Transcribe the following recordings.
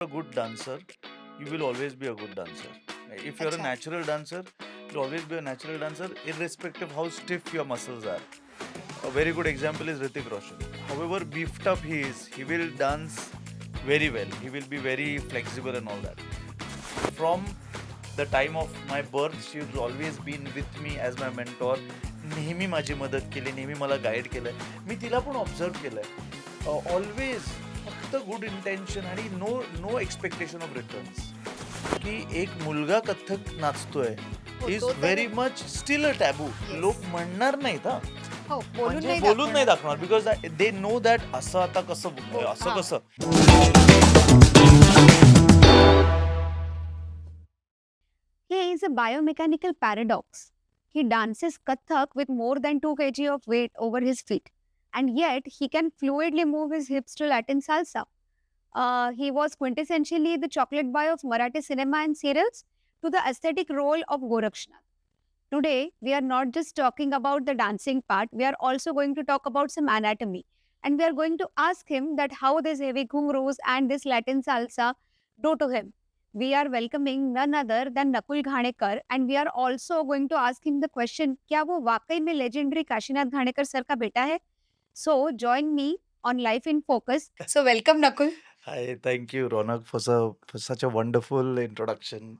a good dancer, you will always be a good dancer. If you're a अच्छा. natural dancer, you'll always be a natural dancer, irrespective how stiff your muscles are. A very good example is Hrithik Roshan. However beefed up he is, he will dance very well. He will be very flexible and all that. From the time of my birth, she's always been with me as my mentor. नेहमी माझी मदत केली, नेहमी मला guide केलंय. मी तिला पण observe केलंय. ऑलवेज फक्त गुड इंटेन्शन आणि no no expectation of returns. की एक मुलगा कथ्थक नाचतोय हो, इज तो तर very much still a taboo. Yes. लोक म्हणणार नाहीत हा. हो, बोलून म्हणजे नाही बोलून नाही दाखवणार दाखवणार. बिकॉज दे नो दॅट असं आता कसं असं हां. कसं. He is a biomechanical paradox. He dances Kathak with more than 2 kg of weight over his feet, and yet he can fluidly move his hips to Latin salsa. He was quintessentially the chocolate boy of Marathi cinema and serials to the aesthetic role of Gorakshnath. Today, we are not just talking about the dancing part, we are also going to talk about some anatomy. And we are going to ask him that how this heavy ghungroos and this Latin salsa do to him. We are welcoming none other than Nakul Ghanekar, and we are also going to ask him the question, क्या वो वाकई में legendary Kashinath Ghanekar sir का बेटा है? So join me on Life in Focus. So welcome Nakul. Hi, thank you, Ronak, for such a wonderful introduction.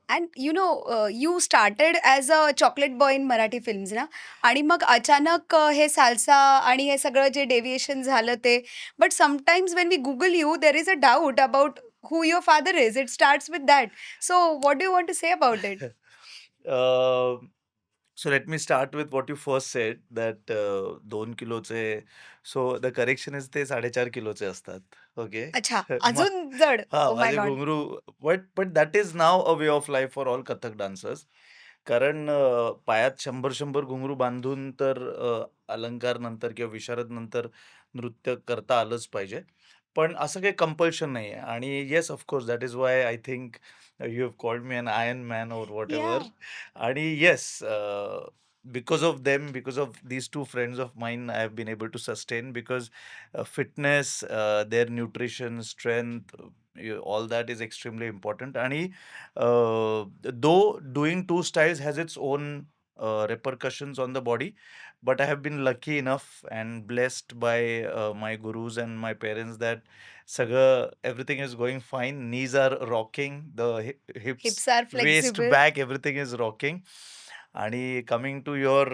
And you started as a chocolate boy in Maraठी films ना आणि मग अचानक हे साल्सा आणि हे सगळं जे डेव्हिएशन झालं ते but sometimes when we Google you there is a doubt about who your father is. It starts with that. So what do you want to say about it? So let me start with what you first said that 2 किलोचे. So the correction is ते 4.5 किलोचे असतात. Okay. अच्छा, अजून जड. हा oh my माझे God. घुंगरू. But that is now a way of life for all Kathak dancers. कारण पायात 100 घुंगरू बांधून तर अलंकार नंतर किंवा विशारद नंतर नृत्य करता आलंच पाहिजे. पण असं काही कंपल्शन नाही आहे. आणि yes, of course, that is why I think you have called me an iron man or whatever एव्हर. Yeah. आणि येस, because of them, because of these two friends of mine, I have been able to sustain because fitness, their nutrition, strength, all that is extremely important. आणि though doing two styles has its own repercussions on the body, but I have been lucky enough and blessed by my gurus and my parents that सगळं everything is going fine. Knees are rocking, the hips, Hips are waist, flexible. back, everything is rocking. आणि coming to your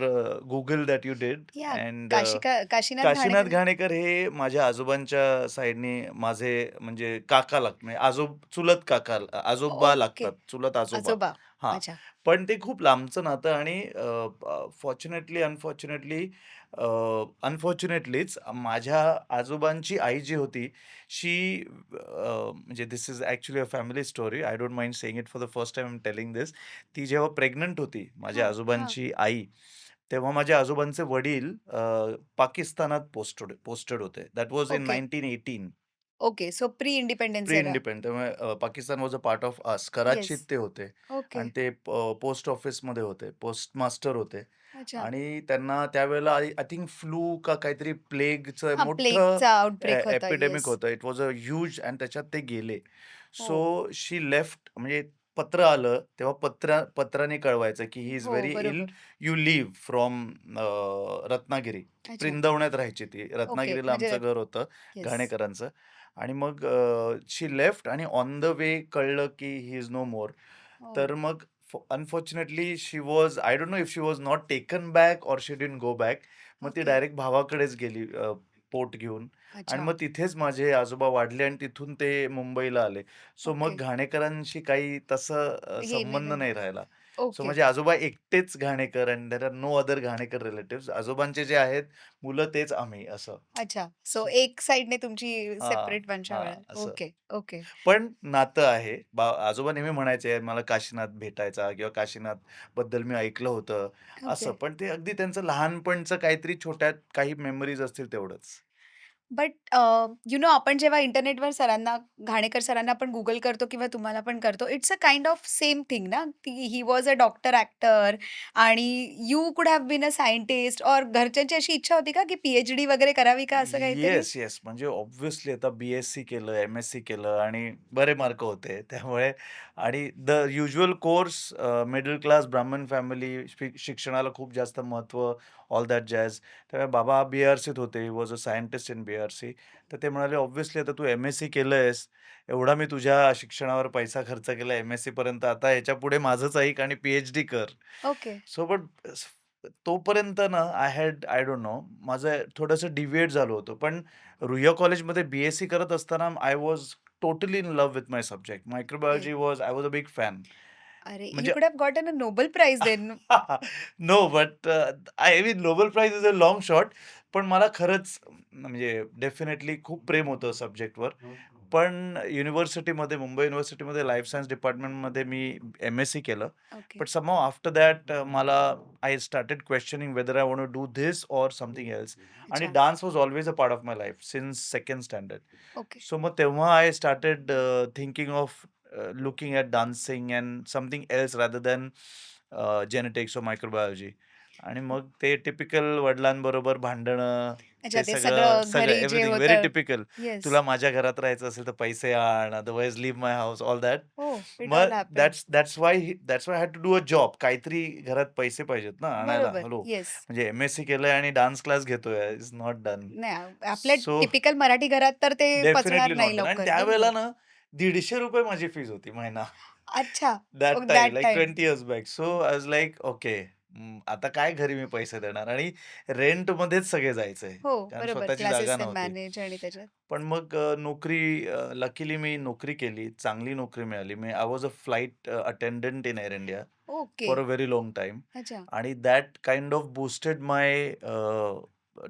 Google that you did. Yeah. And Kashinath Kashinath Ghanekar. Ghanekar हे माझ्या आजोबांच्या साईडने माझे म्हणजे काका लागतात, म्हणजे चुलत काका, आजोबा ओके. लागतात, चुलत आजोबा. आजोबा. हां. अच्छा. पण ते खूप लांबचं नातं. आणि फॉर्च्युनेटली अनफॉर्च्युनेटलीच माझ्या आजोबांची आई जी होती, शी म्हणजे this is actually a family story. I don't mind saying it for the first time I am telling this. ती जेव्हा प्रेग्नंट होती, माझ्या हां, हां. आजोबांची आई, तेव्हा माझ्या आजोबांचे वडील पाकिस्तानात पोस्टेड होते. That was in okay. 1918. Okay. So pre independence pre era. Independent. त्यामुळे Pakistan was a part of us. Yes. कराचीत ते होते. ओके. आणि ते पोस्ट ऑफिसमध्ये होते, पोस्ट मास्टर होते. अच्छा. आणि त्यांना त्यावेळेला आय थिंक फ्लू का काहीतरी प्लेगचं हां, मोठं प्लेगचा आउटब्रेक होता. Epidemic yes. होतं. इट वॉज अ ह्यूज, आणि त्याच्यात ते गेले. हो. So she left. म्हणजे पत्र आलं तेव्हा पत्राने कळवायचं की ही इज हो, व्हेरी इल. बरोबर. You live from Ratnagiri. अच्छा. प्रिंदवण्यात राहायची ती. ओके. रत्नागिरीला म्हणजे आमचं घर होतं, येस. घाणेकरांचं. आणि मग शी लेफ्ट आणि ऑन द वे कळलं की ही इज नो मोर. हो. तर मग unfortunately she was, I don't know if she was not taken back और शी डिडंट गो बॅक. मग ती ओके. डायरेक्ट भावाकडेच गेली पोट घेऊन. आणि अच्छा. मग तिथेच माझे आजोबा वाढले आणि तिथून ते मुंबईला आले. So okay. मग घाणेकरांशी काही तसं हे नाही संबंध राहिलं. नाही राहिला. So okay. माझे आजोबा एकटेच Ghanekar, and there are no other Ghanekar relatives. आजोबांचे जे आहेत मुलं तेच आम्ही असं. अच्छा. सो सो एक साइडने तुमची हां, सेपरेट वंशावळ आहे. असं. Okay, okay. पण नातं आहे. आजोबा नेहमी म्हणायचे, "मला काशीनाथ भेटायचा" किंवा "काशीनाथ बद्दल मी ऐकलं होतं" ओके. असं. पण ते अगदी त्यांचं लहानपणचं काहीतरी छोट्या काही मेमरीज असतील तेवढंच. बट आपण जेव्हा इंटरनेटवर सरांना घाणेकर सरांना आपण गुगल करतो किंवा तुम्हाला पण करतो, it's a kind of same thing ना, he was a doctor actor आणि you could have been a scientist और घरच्यांची अशी इच्छा होती का, की पी-एच-डी वगैरे करावी का असं काहीतरी? Yes, yes. म्हणजे ऑब्व्हियसली आता बी-एस-सी केलं, एम-एस-सी केलं आणि बरे मार्क होते. त्यामुळे आणि the usual course middle class ब्राह्मण फॅमिली शिक्षणाला खूप जास्त महत्त्व, ऑल दॅट जॅझ. त्यामुळे बाबा बी-आर-सीत होते. He was a scientist in BARC. तर ते म्हणाले, "ऑब्व्हियसली आता तू एम-एस-सी केलंयस, एवढा मी तुझ्या शिक्षणावर पैसा खर्च केला एम-एस-सी पर्यंत. आता ह्याच्यापुढे माझंच ऐक आणि पी-एच-डी कर." ओके. सो बट तोपर्यंत ना आय डोंट नो माझं थोडंसं डिव्हिएट झालं होतं. पण रुईया कॉलेजमध्ये बी-एस-सी करत असताना I was totally in love with my subject. Okay. Microbiology I was a big fan. अरे, यू म्हणजे could have gotten a Nobel prize then. No, but I mean Nobel prize is a long shot. पण मला खरंच म्हणजे definitely खूप प्रेम होतं सब्जेक्टवर. पण युनिव्हर्सिटीमध्ये, मुंबई युनिव्हर्सिटीमध्ये लाईफ सायन्स डिपार्टमेंटमध्ये मी एम-एस-सी केलं. Okay. But somehow after that मला I started questioning whether I want to do this or something else. आणि अच्छा. Dance was always a part of my life since second standard. Okay. So मग तेव्हा I started thinking of looking at dancing and something else rather than genetics or microbiology. आणि मग ते typical वडिलांबरोबर भांडणं, अच्छा, ते ते सगळं, सगळं सगळं घरी जे एव्हरीथिंग व्हेरी होतं. टिपिकल. येस. तुला माझ्या घरात राहायचं असेल तर पैसे आण, otherwise leave my house, all that. हो, इट मग all happened. That's why I had to do a job. काहीतरी घरात पैसे पाहिजेत ना आणायला. बरोबर. हॅलो. येस. म्हणजे एम-एस-सी केलंय आणि डान्स क्लास घेतोय. It's not done. नाही, आपल्या सो टिपिकल मराठी घरात तर ते पचणार डेफिनेटली नॉट नाही डन. आणि लवकर. त्यावेळेला बरोबर. ना ₹150 माझी फीज होती महिना. अच्छा. That time that like time. 20 years back. So I was like okay. आता काय घरी मी पैसे देणार आणि रेंटमध्येच सगळे जायचंय. हो, कारण बरोबर. स्वतःची जागा क्लासेस अँड नव्हती. मॅनेज आणि त्याच्यात. पण मग नोकरी लकीली मी नोकरी केली. चांगली नोकरी मिळाली. मी I was a flight attendant in Air India okay. For a very long time. अच्छा. आणि that kind of boosted my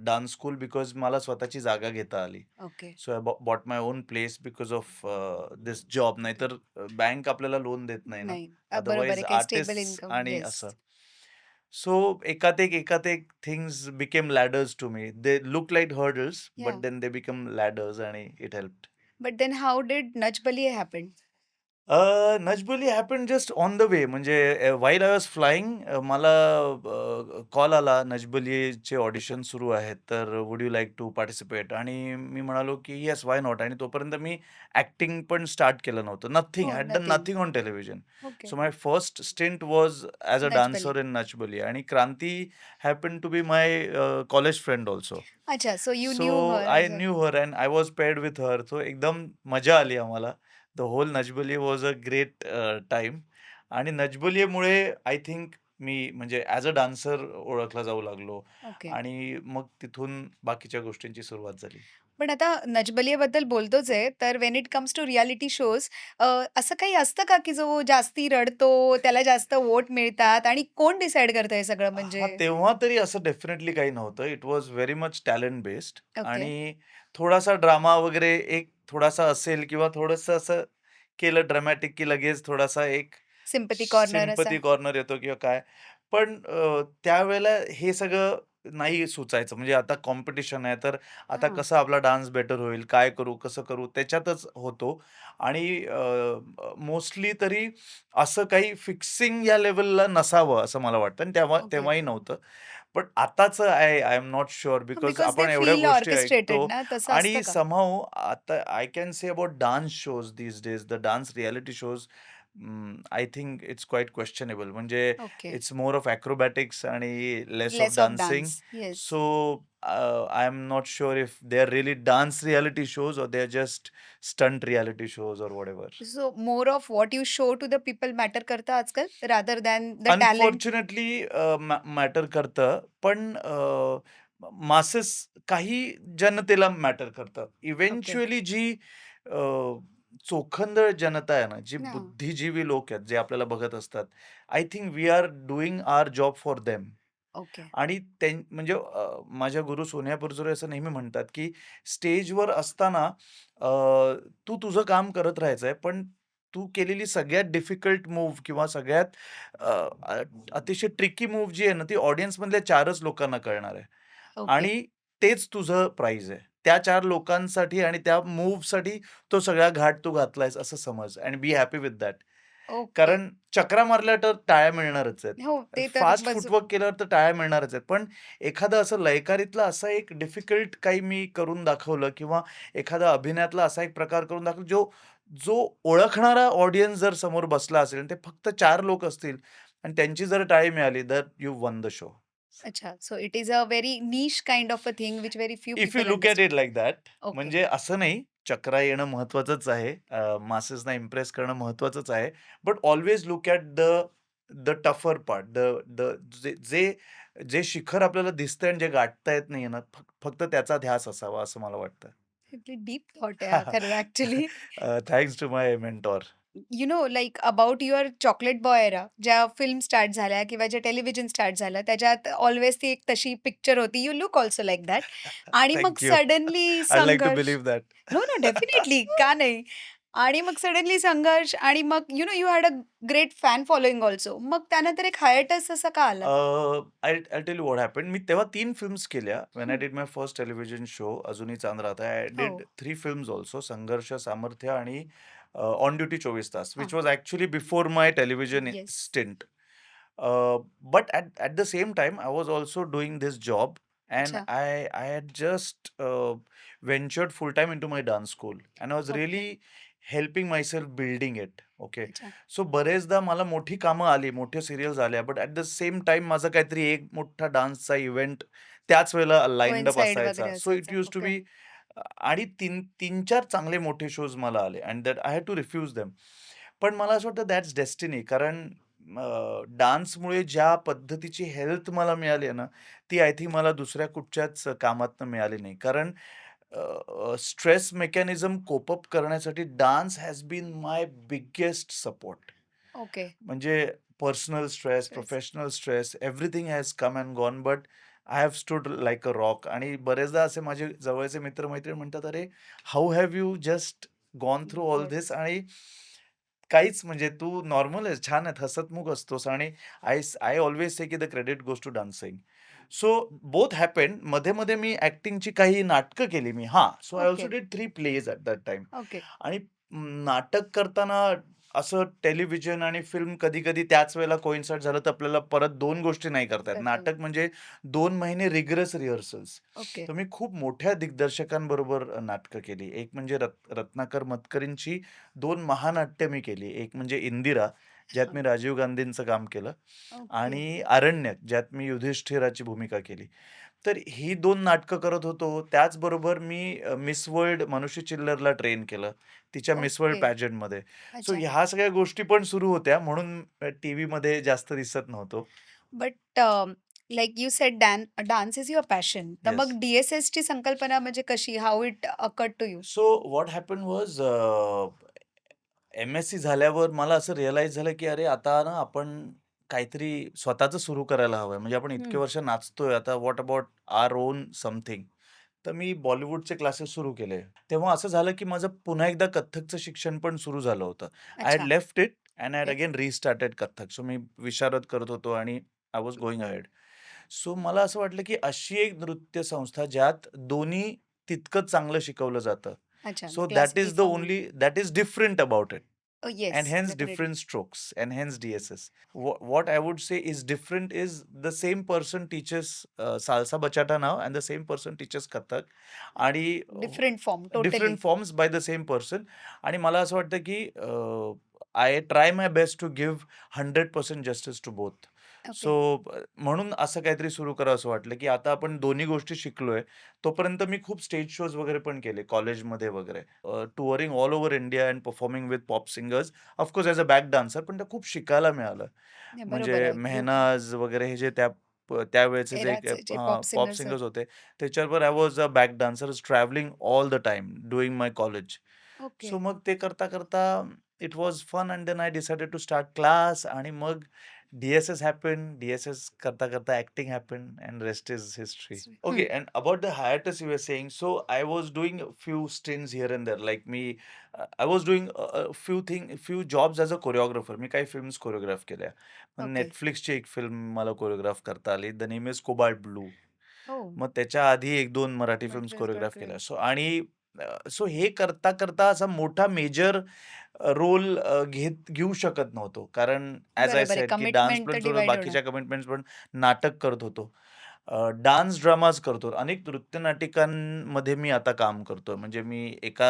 dance school because मला स्वतःची जागा घेता आली. Okay. So I bought my own place because of this job. नाहीतर bank आपल्याला loan देत नाही ना. नाही. बरोबर अदरवाईज आहे. काही स्टेबल आर्टिस्ट्स इन्कम. आणि येस. असं. सो एकात एक things became ladders to me. They look like hurdles but या. देन दे बिकम लॅडर्स आणि it helped. But then how did नच Baliye happen? नजबुली happen just on the way. म्हणजे व्हाईल आय वॉज फ्लाइंग मला call आला, नजबुलीचे audition सुरू आहेत, तर would you like to participate? आणि मी म्हणालो की येस, व्हाय नॉट. आणि तोपर्यंत मी ॲक्टिंग पण स्टार्ट केलं नव्हतं. नथिंग, हो, had done nothing. Nothing on television. Okay. So my first stint was as a नच बलिये. Dancer in नचबुली. आणि क्रांती happen to be my college friend also. अच्छा. So you so new her I as a. New her and I was paired with her. So एकदम मजा आली आम्हाला. The hole नजबुली was a great time. आणि नजबुलीमुळे I think मी म्हणजे as a dancer ओळखला जाऊ लागलो. ओके. आणि मग तिथून बाकीच्या गोष्टींची सुरुवात झाली. पण आता नच बलियेबद्दल बोलतोच आहे, तर when it comes to reality shows असं काही असतं का, की जो जास्ती रडतो, त्याला जास्त वोट मिळतात आणि कोण डिसाईड करतं हे सगळं हां, म्हणजे? तेव्हा तरी असं डेफिनेटली काही नव्हतं. It was very much talent based. Okay. आणि थोडासा ड्रामा वगैरे एक थोडासा असेल किंवा थोडंसं असं केलं ड्रामॅटिक, की लगेच थोडासा एक सिम्पथी कॉर्नर असा? सिम्पथी कॉर्नर येतो किंवा काय. पण त्यावेळेला हे सगळं नाही सुचायचं. म्हणजे आता कॉम्पिटिशन आहे, तर आता हां. कसा आपला डान्स बेटर होईल, काय करू, कसं करू, त्याच्यातच होतो. आणि मोस्टली तरी असं काही फिक्सिंग या लेव्हलला नसावं असं मला वाटतं. आणि ओके. तेव्हाही नव्हतं. पण आताचं I am not sure because because आपण दे एवढ्या फील गोष्टी ऑर्केस्ट्रेटेड ऐकतो. ना, तसं असतं आणि का? समहाऊ आता I can say about dance shows these days, the dance reality shows, I think it's quite questionable. म्हणजे okay. It's more of acrobatics आणि less of less of dancing. Dance. Yes. So I am not sure if they are really dance reality shows और they are just stunt reality shows और whatever. So more of what you show to the people matter करतं आजकाल rather than the talent? Unfortunately matter करतं. पण masses काही जनतेला matter करतं. Okay. Eventually जी अ, चोखंदळ जनता आहे ना, जी हां. बुद्धिजीवी लोक आहेत, जे आपल्याला बघत असतात, I think we are doing our job for them. Okay. आणि म्हणजे माझ्या गुरु सोनिया पुरजुरे असं नेहमी म्हणतात, की स्टेजवर असताना अ, तू तुझं काम करत राहायचंय, पण तू केलेली सगळ्यात डिफिकल्ट मूव्ह किंवा सगळ्यात अ, अ, अतिशय ट्रिकी मूव्ह जी आहे ना, ती ऑडियन्समधल्या 4च लोकांना कळणार आहे. ओके. आणि तेच तुझं प्राइझ आहे. त्या 4 लोकांसाठी आणि त्या मूव्हसाठी तो सगळा घाट तू घातलायस असं समज and be happy with that. Okay. कारण चकरा मारल्या तर टाळ्या मिळणारच आहेत. हो, ते तर फास्ट फुटवर्क केल्यावर तर टाळ्या मिळणारच आहेत. पण एखादं असं लयकारीतलं असं एक डिफिकल्ट काही मी करून दाखवलं किंवा एखादा अभिनयातला असा एक प्रकार करून दाखवला जो जो ओळखणारा ऑडियन्स जर समोर बसला असेल आणि ते फक्त 4 लोक असतील आणि त्यांची जर टाळी मिळाली तर यू वन द शो. अच्छा. So it is a very niche kind of a thing which very few if you people look at understand. It like that. Okay. म्हणजे असं नाही, चक्रा येणं महत्त्वाचंच आहे. मासेसना इम्प्रेस करणं महत्त्वाचंच आहे. But always look at the the tougher part. The the जे जे जे शिखर आपल्याला दिसतंय आणि जे गाठता येत नाहीये ना, फक्त त्याचा ध्यास असावा असं मला वाटतं. किती डीप थॉट आहे हा खरं actually. Thanks to my mentor. You know like about your chocolate boy era ज्या फिल्म स्टार्ट झाल्या किंवा जे टेलिव्हिजन स्टार्ट झालं त्याच्यात ऑलवेज ती एक तशी पिक्चर होती. You look also like that. आणि मग thank you. Suddenly I'd like to Sangharsh. Believe that. No, no, definitely का नाही? आणि मग सडनली संघर्ष आणि मग you know you had a great fan following also. मग त्यानंतर एक हायटस असा का आला? I tell you what happened. मी तेव्हा 3 फिल्म्स केल्या. When I hmm. Did my first television show अजूनही चांद राहत आहे. आय हो. डिड 3 फिल्म्स अल्सो संघर्ष, सामर्थ्य आणि ऑन ड्युटी 24 तास हां. Which was actually before my television yes. Stint. But at the same time I was also doing this job and अच्छा. I had just ventured full time into my dance school and I was okay. really helping myself building it. Okay. अच्छा. So बरेचदा मला मोठी कामं आली, मोठ्या serials आल्या, but at the same time माझा काहीतरी एक मोठा डान्सचा इव्हेंट त्याच वेळेला लाईन्ड अप कोइन्साइड असायचा. वगैरे सो इट असायचा. Used to okay. बी आणि 3-4 चांगले मोठे शोज मला आले and that I had to refuse them. पण मला असं वाटतं दॅट्स डेस्टिनी. कारण डान्समुळे ज्या पद्धतीची हेल्थ मला मिळाली आहे ना, ती आय थिंक मला दुसऱ्या कुठच्याच कामातनं मिळाली नाही. कारण स्ट्रेस मेकॅनिझम कोप अप करण्यासाठी dance has been my biggest support. Okay. म्हणजे personal stress, stress. Professional stress, everything has come and gone, but I have stood like a rock. आणि बरेचदा असे माझे जवळचे मित्र-मैत्रिणी म्हणतात, "अरे, how have you just gone through all this?" Yes. आणि काहीच म्हणजे तू नॉर्मल आहेस, छान आहे, हसतमुख असतोस आणि आय ऑल्वेज से की the credit goes to dancing. So both happened. मध्ये-मध्ये मी ॲक्टिंगची काही नाटकं केली मी. हां, so I okay. Also did 3 plays at that time. Okay. आणि नाटक करताना असं टेलिव्हिजन आणि फिल्म कधी-कधी त्याच वेळेला कोइन्साईड झालं तर आपल्याला परत 2 गोष्टी नाही करता येत. करता येईल. नाटक म्हणजे 2 महिने रिगरस रिहर्सल्स. ओके. तर मी खूप मोठ्या दिग्दर्शकांबरोबर नाटकं केली. एक म्हणजे रत्नाकर मतकरींची 2 महानाट्य मी केली. एक म्हणजे इंदिरा, ज्यात हां. मी राजीव गांधींचं काम केलं ओके. आणि अरण्यक, ज्यात मी युधिष्ठिराची भूमिका केली. तर ही 2 नाटकं करत होतो. त्याचबरोबर मी मिस वर्ल्ड मानुषी चिल्लरला ट्रेन केलं, तिच्या मिस वर्ल्ड ओके. पॅजेंटमध्ये. सो अच्छा. ह्या सगळ्या गोष्टी पण सुरू होत्या म्हणून टीव्हीमध्ये जास्त दिसत नव्हतो. But like you said dance is your passion. तर मग येस. डी-एस-एसची संकल्पना म्हणजे कशी? How it occurred to you? So what happened was MSc झाल्यावर मला असं रिअलाईज झालं, की अरे आता ना आपण काहीतरी स्वतःचं सुरू करायला हवंय. म्हणजे आपण इतके हं. वर्ष नाचतोय, आता what about our own something. तर मी बॉलिवूडचे क्लासेस सुरू केले. तेव्हा असं झालं, की माझं पुन्हा एकदा कथ्थकचं शिक्षण पण सुरू झालं होतं. आय हॅड अच्छा. Left it and I had okay. Again restarted Kathak. So मी विशारद करत होतो आणि I was going ahead. So मला असं वाटलं, की अशी एक नृत्य संस्था ज्यात दोन्ही तितकंच चांगलं शिकवलं जातं. अच्छा. So that classical is the form. Only that is different about it. Yes, And hence definitely. different strokes and hence DSS. What I would say is different is the same person teaches salsa bachata now and the same person teaches Kathak आणि different form totally. different forms by the same person. आणि मला असं वाटतं की I try my best to give 100% justice to both. Okay. So म्हणून असं काहीतरी सुरू करावं असं वाटलं की आता आपण दोन्ही गोष्टी शिकलोय. तोपर्यंत मी खूप स्टेज शोज वगैरे पण केले कॉलेजमध्ये वगैरे. Touring all over India and performing with pop singers. Of course as a back dancer, पण ते खूप शिकायला मिळालं. नाही, बरोबर म्हणजे आहे. मेहनाज वगैरे हे जे त्यावेळेचे जे एराचे जे हां, पॉप पॉप सिंगर्स सिंगर्स होते. होते. त्याच्याबरोबर I was a back dancer travelling all the time doing my college. Okay. So मग ते करता it was fun and then I decided to start class आणि मग DSS happened. DSS करता acting happened and rest is history. Okay, हं. and about the hiatus you were saying, so I was doing a few stints here and there. Like me, I was doing few jobs as a choreographer. मी काही films choreograph केल्या. Okay. Netflixची एक film मला choreograph करता आली. The name is cobalt blue. हो. मग त्याच्या आधी 1-2 मराठी फिल्म्स मराठी कोरिओग्राफ केल्या. कोरिओग्राफ. सो आणि सो हे करता असा मोठा मेजर रोल घेऊ शकत नव्हतो. कारण ॲज आय बरोबर आहे. सेड की डान्स कमिटमेंट तर प्लस सोडून डिव्हाईड होणार. बाकीच्या कमिटमेंट्स पण नाटक करत होतो. डान्स ड्रामाज करतो. अनेक नृत्यनाटिकांमध्ये मी आता काम करतोय. म्हणजे मी एका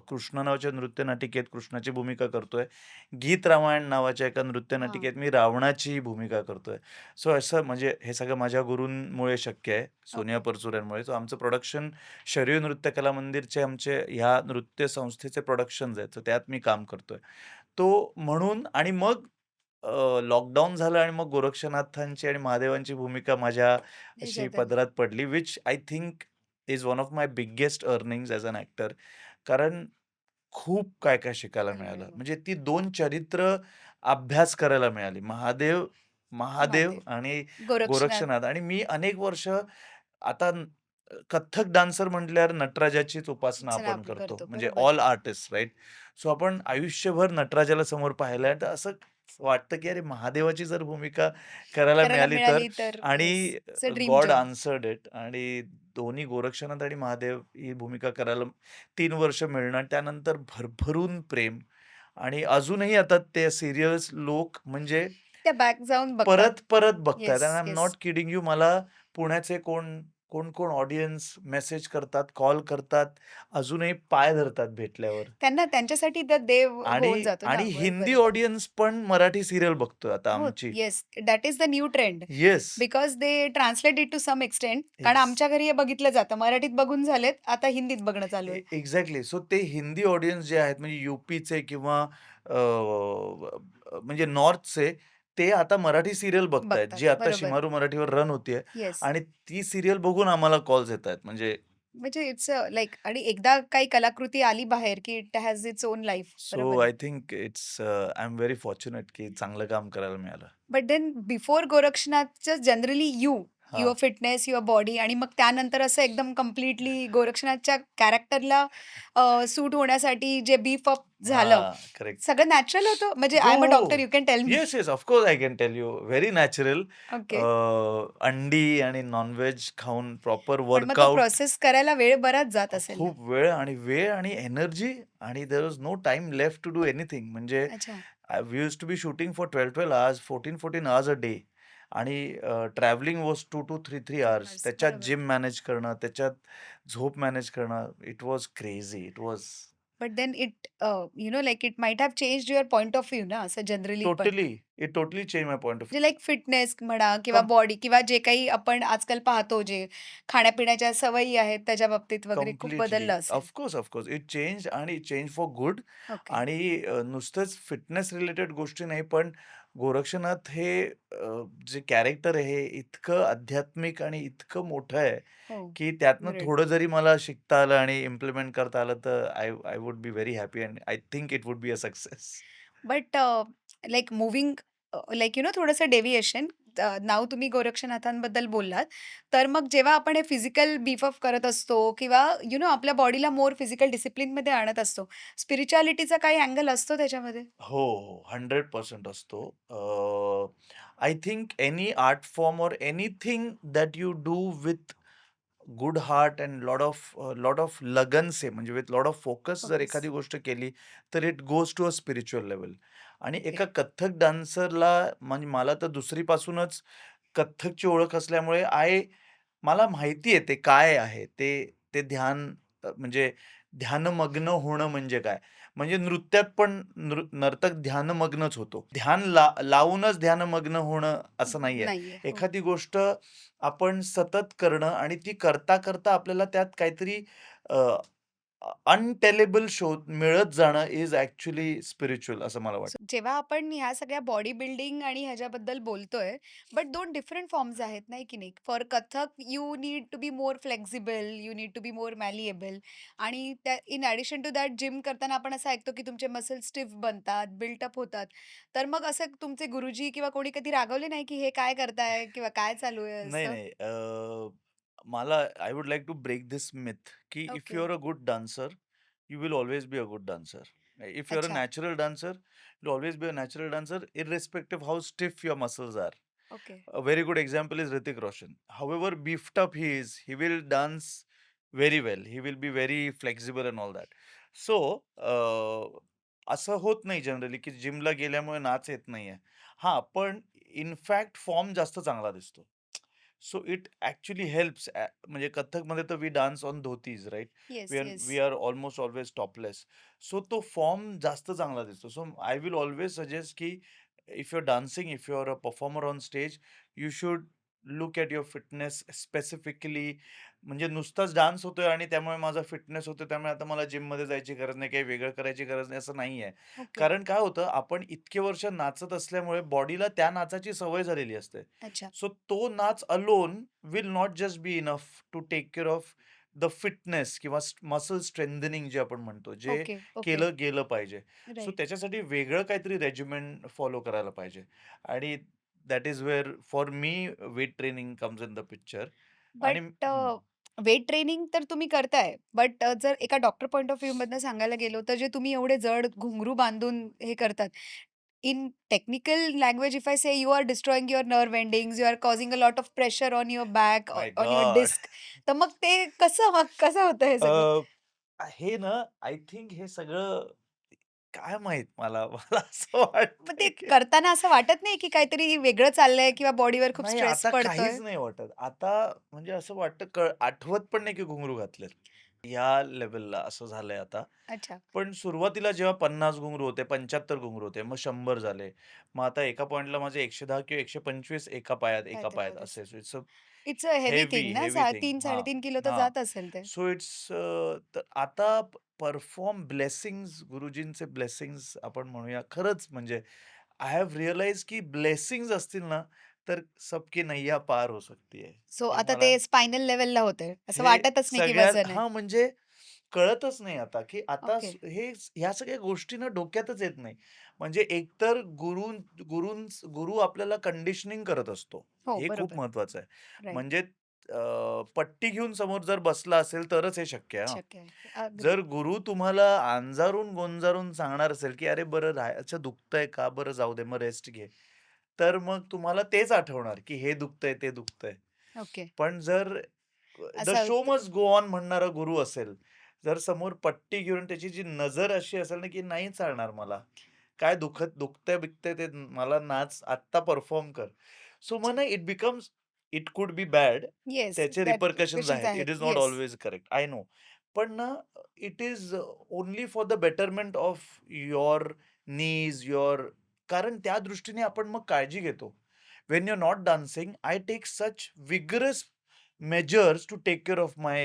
कृष्ण नावाच्या नृत्यनाटिकेत कृष्णाची भूमिका करतोय. गीत रामायण नावाच्या एका हां. नृत्यनाटिकेत मी रावणाची भूमिका करतोय. सो असं म्हणजे हे सगळं माझ्या गुरूंमुळे शक्य आहे. सोनिया ओके. परचुरेंमुळे. सो आमचं प्रोडक्शन शरयू नृत्य कला मंदिरचे आमचे ह्या नृत्य संस्थेचे प्रोडक्शन्स आहेत. तर त्यात मी काम करतोय. तो म्हणून आणि मग लॉकडाऊन झालं आणि मग गोरक्षनाथांची आणि महादेवांची भूमिका माझ्या अशी ह्याच्यात आली. पदरात पडली, which I think is one of my biggest earnings as an actor. कारण खूप काय-काय शिकायला अरे मिळालं. वाह! म्हणजे ती 2 चरित्र अभ्यास करायला मिळाली. महादेव महादेव महादेव. आणि गोरक्षनाथ. गोरक्षनाथ आणि मी अनेक वर्ष आता कथ्थक डान्सर म्हटल्यावर नटराजाचीच उपासना चला आपण आपण करतो. करतो. म्हणजे बरोबर. All artist right? सो आपण आयुष्यभर नटराजाला समोर पाहिलंय, तर असं वाटतं की अरे महादेवाची जर भूमिका करायला करायला मिळाली तर मिळाली तर आणि yes. It's a dream God job. Answered it आणि दोन्ही गोरक्षनाथ आणि महादेव ही भूमिका करायला 3 वर्ष मिळणं. त्यानंतर भरभरून प्रेम आणि अजूनही आता ते सीरियल्स लोक म्हणजे त्या बॅक जाऊन बघतात. परत बघतायत आणि yes, I am yes. Not kidding you. मला पुण्याचे कोण ऑडियन्स मेसेज करतात, कॉल करतात, अजूनही पाय धरतात भेटल्यावर. त्यांना त्यांच्यासाठी तर देव होऊन आणि जातो ना. आणि बरोबर हिंदी आहे. ऑडियन्स पण मराठी सीरियल बघतोय आता हो, आमची. Yes. That is the new trend. Yes. Because they translate it to some extent. कारण एक्स आमच्या घरी हे बघितलं जातं. मराठीत बघून झालेत. आता हिंदीत बघणं चालू आहे. एक्झॅक्टली. सो ते हिंदी ऑडियन्स जे आहेत म्हणजे यूपीचे किंवा म्हणजे नॉर्थचे ते आता मराठी सीरियल बघतायत, बघतात. जी आता बरोबर. शिमारू मराठीवर रन होतीये येस. आणि ती सीरियल बघून आम्हाला कॉल्स येतायत. म्हणजे म्हणजे इट्स लाइक आणि एकदा काही कलाकृती आली बाहेर, की it has its own life. So बरोबर आहे. I think I am very fortunate की चांगलं काम करायला मिळालं. बट देन बिफोर गोरक्षनाथचं जनरली युअर हां. फिटनेस, युअर बॉडी आणि मग त्यानंतर असं एकदम कंप्लीटली गोरक्षनाथच्या कॅरेक्टरला सूट होण्यासाठी जे बीफ अप झालं, हां, करेक्ट. सगळं नॅचरल होतं? म्हणजे आय हो, एम अ डॉक्टर, हो. You can tell me. Yes, yes. Of course I can tell you. Very natural. Okay. अंडी आणि नॉन-व्हेज खाऊन प्रॉपर पण मग तो वर्कआउट. प्रोसेस करायला वेळ बराच जात असेल ना? खूप वेळ आणि एनर्जी आणि there was no time left to do anything. म्हणजे अच्छा. We used to be shooting for 12-12 hours, 14-14 hours a day आणि ट्रॅव्हलिंग वॉज 2-3 अवर्स. अवर्स. त्याच्यात बरोबर. जिम मॅनेज करणं, त्याच्यात झोप मॅनेज करणं. It was crazy. It was but then it like it might have changed your point of view ना, असं generally पण. It totally change my point of म्हणजे लाइक फिटनेस म्हणा किंवा कम बॉडी किंवा जे काही आपण आजकाल पाहतो, जे खाण्यापिण्याच्या सवयी आहेत त्याच्या बाबतीत वगैरे खूप कंप्लीटली. बदललं असेल. ऑफकोर्स. इट चेंज आणि चेंज फॉर गुड. ओके. आणि नुसतंच फिटनेस रिलेटेड गोष्टी नाही, पण गोरक्षनाथ हे जे कॅरेक्टर आहे हे इतकं आध्यात्मिक आणि इतकं मोठं आहे, हो. की त्यातनं ग्रेट. थोडं जरी मला शिकता आलं आणि इम्प्लिमेंट करता आलं, तर I I would be very happy and I think it would be a success. But like moving like थोडंसं डेव्हिएशन. नाव तुम्ही गोरक्षनाथांबद्दल बोललात. तर मग जेव्हा आपण हे फिजिकल बीफ अप करत असतो किंवा आपल्या बॉडीला मोर फिजिकल डिसिप्लिनमध्ये आणत असतो, स्पिरिच्युअलिटीचा काही अँगल असतो त्याच्यामध्ये? हो, 100% असतो. I think any art form or anything that you do with good heart and lot of लगन से म्हणजे विथ लॉट ऑफ फोकस जर फोकस. एखादी गोष्ट केली, तर it goes to a spiritual level. आणि ओके. एका कथ्थक डान्सरला म्हणजे मला तर दुसरीपासूनच कथ्थकची ओळख असल्यामुळे मला माहिती आहे ते काय आहे. ते ते ध्यान म्हणजे ध्यानमग्न होणं म्हणजे काय? म्हणजे नृत्यात पण नर्तक ध्यानमग्नच होतो. ध्यान लावूनच ध्यानमग्न होणं असं नाहीये. नाहीये. हो. एखादी गोष्ट आपण सतत करणं आणि ती करता आपल्याला त्यात काहीतरी अनटेलेबल शोध मिळत जाणं इज ॲक्चुअली स्पिरिच्युअल असं मला वाटतं. सो जेव्हा आपण ह्या सगळ्या बॉडी बिल्डिंग आणि ह्याच्याबद्दल बोलतोय, बट 2 डिफरंट फॉर्म्स आहेत, नाही की नाही? For Kathak you need to be more flexible, you need to be more malleable आणि त्या in addition to that gym करताना आपण असं ऐकतो, की तुमचे मसल्स स्टिफ बनतात, बिल्ट अप होतात. तर मग असं तुमचे गुरुजी किंवा कोणी कधी रागवले नाही, की हे काय करताय किंवा काय चालू आहे नाही, असं? नाही. मला I would like to break this myth की if okay. You are a good dancer, you will always be a good dancer. If you are a अच्छा. Natural dancer, you will always be a natural dancer irrespective how stiff your muscles are. Okay. A very good example is Hrithik Roshan. However beefed up he is, he will dance very well. He will be very flexible and all that. So असं होत नाही generally की जिमला गेल्यामुळे नाच येत नाहीये. हां, पण इनफॅक्ट फॉर्म जास्त चांगला दिसतो. सो इट ॲक्चुअली हेल्प्स म्हणजे कथ्थकमध्ये तर we dance on dhotis right? Yes, we are yes. We are almost always topless. So तो फॉर्म जास्त चांगला दिसतो. So I will always suggest की if you're dancing, if you're a performer on stage, you should look at your fitness specifically. म्हणजे नुसताच dance होतोय आणि त्यामुळे माझा फिटनेस होतोय, त्यामुळे आता मला जिममध्ये जायची गरज नाही, काही वेगळं करायची गरज नाही, असं नाहीये. ओके. कारण काय होतं, आपण इतके वर्ष नाचत असल्यामुळे बॉडीला त्या नाचाची सवय झालेली असते. अच्छा. सो तो नाच alone will not just be enough to take care of the fitness किंवा मसल स्ट्रेंथनिंग जे आपण म्हणतो, जे ओके, ओके. केलं गेलं पाहिजे. So right. त्याच्यासाठी वेगळं काहीतरी रेजिमेन फॉलो करायला पाहिजे आणि that is where for me weight training comes in the picture. आणि बट वेट ट्रेनिंग तर तुम्ही करताय. बट जर एका डॉक्टर पॉइंट ऑफ व्ह्यूमधनं सांगायला गेलो, तर जे तुम्ही एवढे जड घुंगरू बांधून हे करतात, in technical language if I say you are destroying your nerve endings, you are causing a lot of pressure on your back, my on your god. Disc. तर मग ते कसं होतं हे सगळं? हे ना आय थिंक हे सगळं काय माहित मला मला असं मग ते वाटतंय की करताना असं वाटत नाही, की काहीतरी वेगळं चाललंय किंवा बॉडीवर खूप नाही स्ट्रेस आता पडतोय? काहीच नाही वाटत. आता म्हणजे असं वाटतं आठवत पण नाही की घुंगरू घातलेत. ह्या लेव्हलला असं झालंय आता. अच्छा. पण सुरुवातीला जेव्हा 50 घुंगरू होते, 75 घुंगरू होते, मग 100 झाले. मग आता एका पॉइंटला माझे 110 किंवा 125 एका काहीतरी पायात होत असे. असेल. So it's a it's a heavy heavy, thing ना, हेवी थिंग. 3 हां, 3.5 किलो तर हां. जात असेल ते. सो तर आता परफॉर्म ब्लेसिंग्ज गुरुजींचे ब्लेसिंग्ज आपण म्हणूया. खरंच म्हणजे आय हॅव रिअलाइज्ड की ब्लेसिंग्ज असतील ना, तर सबकी नैया पार हो सकती है. सो हे आता ते मला स्पायनल लेव्हलला होतंय. असं हे वाटतच नाही की सगळ्यात वजन आहे. हां, म्हणजे कळतच नाही आता, की आता ओके. ह्या सगळ्या गोष्टी ना डोक्यातच येत नाही. म्हणजे एकतर गुरु आपल्याला कंडिशनिंग करत असतो. हो, हे खूप बरोबर. महत्वाचं आहे. राइट. म्हणजे पट्टी घेऊन समोर जर बसला असेल तरच हे शक्य आहे हां. शक्य आहे. अगदी. जर गुरु तुम्हाला अंजारून-गोंजारून सांगणार असेल, की "अरे बरं अच्छा दुखतंय का? बरं जाऊ दे, मग रेस्ट घे." तर मग तुम्हाला तेच आठवणार, की हे दुखतंय, ते दुखतंय. ओके. पण जर द असं शो मस्ट गो ऑन म्हणणारा गुरु असेल, जर समोर पट्टी घेऊन त्याची जी नजर अशी असेल ना, की नाही चालणार मला. काय दुखतंय-बिखतंय ते मला नाच आत्ता परफॉर्म कर. सो मग ना अच्छा. It could be bad. Yes, त्याचे दॅट रिपरकशन्स क्वेशन्स आहेत. आहेत. It is not yes. Always correct. I know. पण ना it is only for the betterment of your needs, कारण त्या दृष्टीने आपण मग काळजी घेतो. When you're not dancing, I take such vigorous measures to take care of my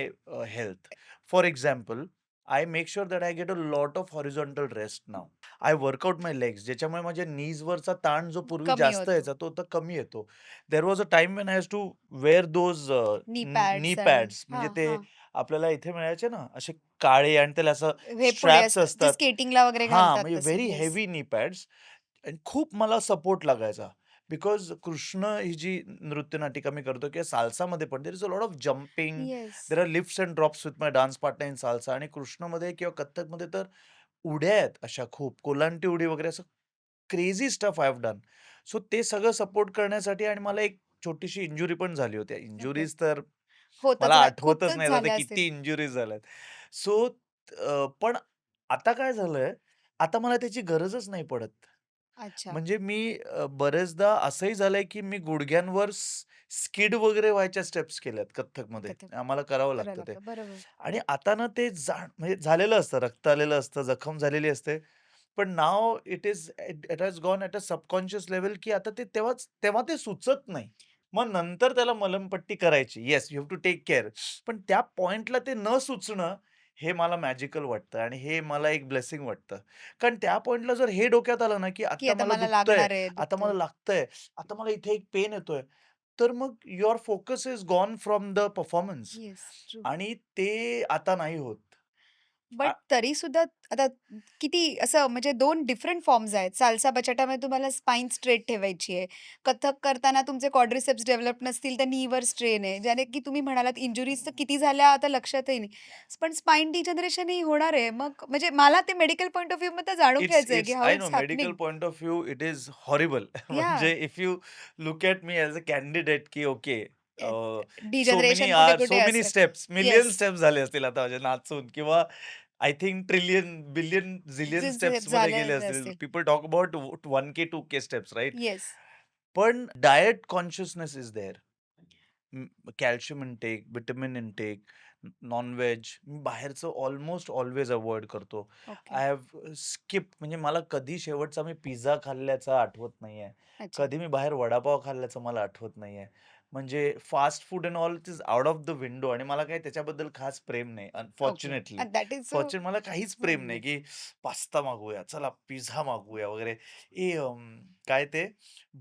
health. For example, I make sure that I get a lot of horizontal rest now. I work out my legs, ज्याच्यामुळे माझ्या kneesवरचा ताण जो पूर्वी कमी जास्त होतो. यायचा तो आता कमी येतो. There was a time when I used to wear those नी knee पॅड्स आणि pads म्हणजे हां, ते हां. आपल्याला इथे मिळायचे ना असे काळे आणि त्याला असं हे पुढे स्ट्रॅप्स असतात, जे असतात. स्केटिंगला वगैरे हां, घालतात म्हणजे तसे. Very yes. हेवी नी पॅड्स आणि खूप मला सपोर्ट लागायचा. बिकॉज कृष्ण ही जी नृत्यनाटिका मी करतो किंवा साल्सामध्ये पण there is a lot of jumping, yes. There are lifts and drops with my dance partner in salsa. आणि कृष्णमध्ये किंवा कथ्थकमध्ये तर उड्या आहेत अशा खूप, कोलांटी उडी वगैरे असं crazy stuff I have done. So ते सगळं सपोर्ट करण्यासाठी आणि मला एक छोटीशी इंजुरी पण झाली होती. ओके. इंजुरीज तर मला होतच आठवतच खूपच नाही आता झाल्या असतील. किती इंजुरीज झाल्यात. सो पण आता काय झालंय, आता मला त्याची गरजच नाही पडत. अच्छा. म्हणजे मी बरेचदा असंही झालंय, की मी गुडघ्यांवर स्किड वगैरे व्हायच्या स्टेप्स केल्यात कथ्थकमध्ये. कथक आम्हाला करावं करायला लागतं ते. लागतं. बरोबर. आणि आता ना ते म्हणजे झालेलं असतं, रक्त आलेलं असतं, जखम झालेली असते. पण now it has gone at a subconscious level, की आता ते तेव्हा ते सुचत नाही. मग नंतर त्याला मलमपट्टी करायची. Yes, you have to take care. पण त्या पॉइंटला ते न सुचणं, हे मला मॅजिकल वाटतं आणि हे मला एक ब्लेसिंग वाटतं. कारण त्या पॉइंटला जर हे डोक्यात आलं ना, की की आता आता मला मला दुखतंय, लागणार आहे, आता मला दुखतंय. लागतंय, आता मला इथे एक पेन येतोय, तर मग your focus is gone from the performance yes. True. आणि ते आता नाही होत. बट तरी सुद्धा आता किती असं म्हणजे 2 डिफरंट फॉर्म्स आहेत. साल्सा बचाटामध्ये तुम्हाला स्पाइन स्ट्रेट ठेवायची आहे. कथक करताना तुमचे क्वाड्रिसेप्स डेव्हलप नसतील तर नीवर स्ट्रेन आहे. ज्याने की तुम्ही म्हणालात इंजुरीज तर किती झाल्या आता लक्षातही नाही. पण स्पाइन डिजनरेशन ही होणार आहे. मग म्हणजे मला ते मेडिकल पॉइंट ऑफ व्ह्यूमध्ये जाणून घ्यायचं आहे की how I know it's medical happening? point of view it is horrible. Yeah! म्हणजे if you look at me as a candidate की ओके डिजनरेशन कुठे-कुठे so many असेल. steps, million yes. स्टेप्स झाले असतील आता माझे नाचून किंवा I think trillion, billion, zillion जे स्टेप्स मध्ये गेले झालेले असतील. असतील. People talk about 1K, 2K steps right? Yes. पण diet consciousness is there. Calcium intake, vitamin intake, non-veg मी बाहेरचं ऑलमोस्ट ऑल्वेज अव्हॉइड करतो. ओके. आय हॅव स्किप्ड म्हणजे मला कधी शेवटचा मी पिझ्झा खाल्ल्याचं आठवत नाहीये. अच्छा. कधी मी बाहेर वडापाव खाल्ल्याचं मला आठवत नाहीये. म्हणजे fast food and all it is out of the window आणि मला काही त्याच्याबद्दल खास प्रेम नाही okay. Unfortunately. That is so मला काहीच प्रेम नाही, की पास्ता मागवूया, चला पिझ्झा मागवूया वगैरे. काय ते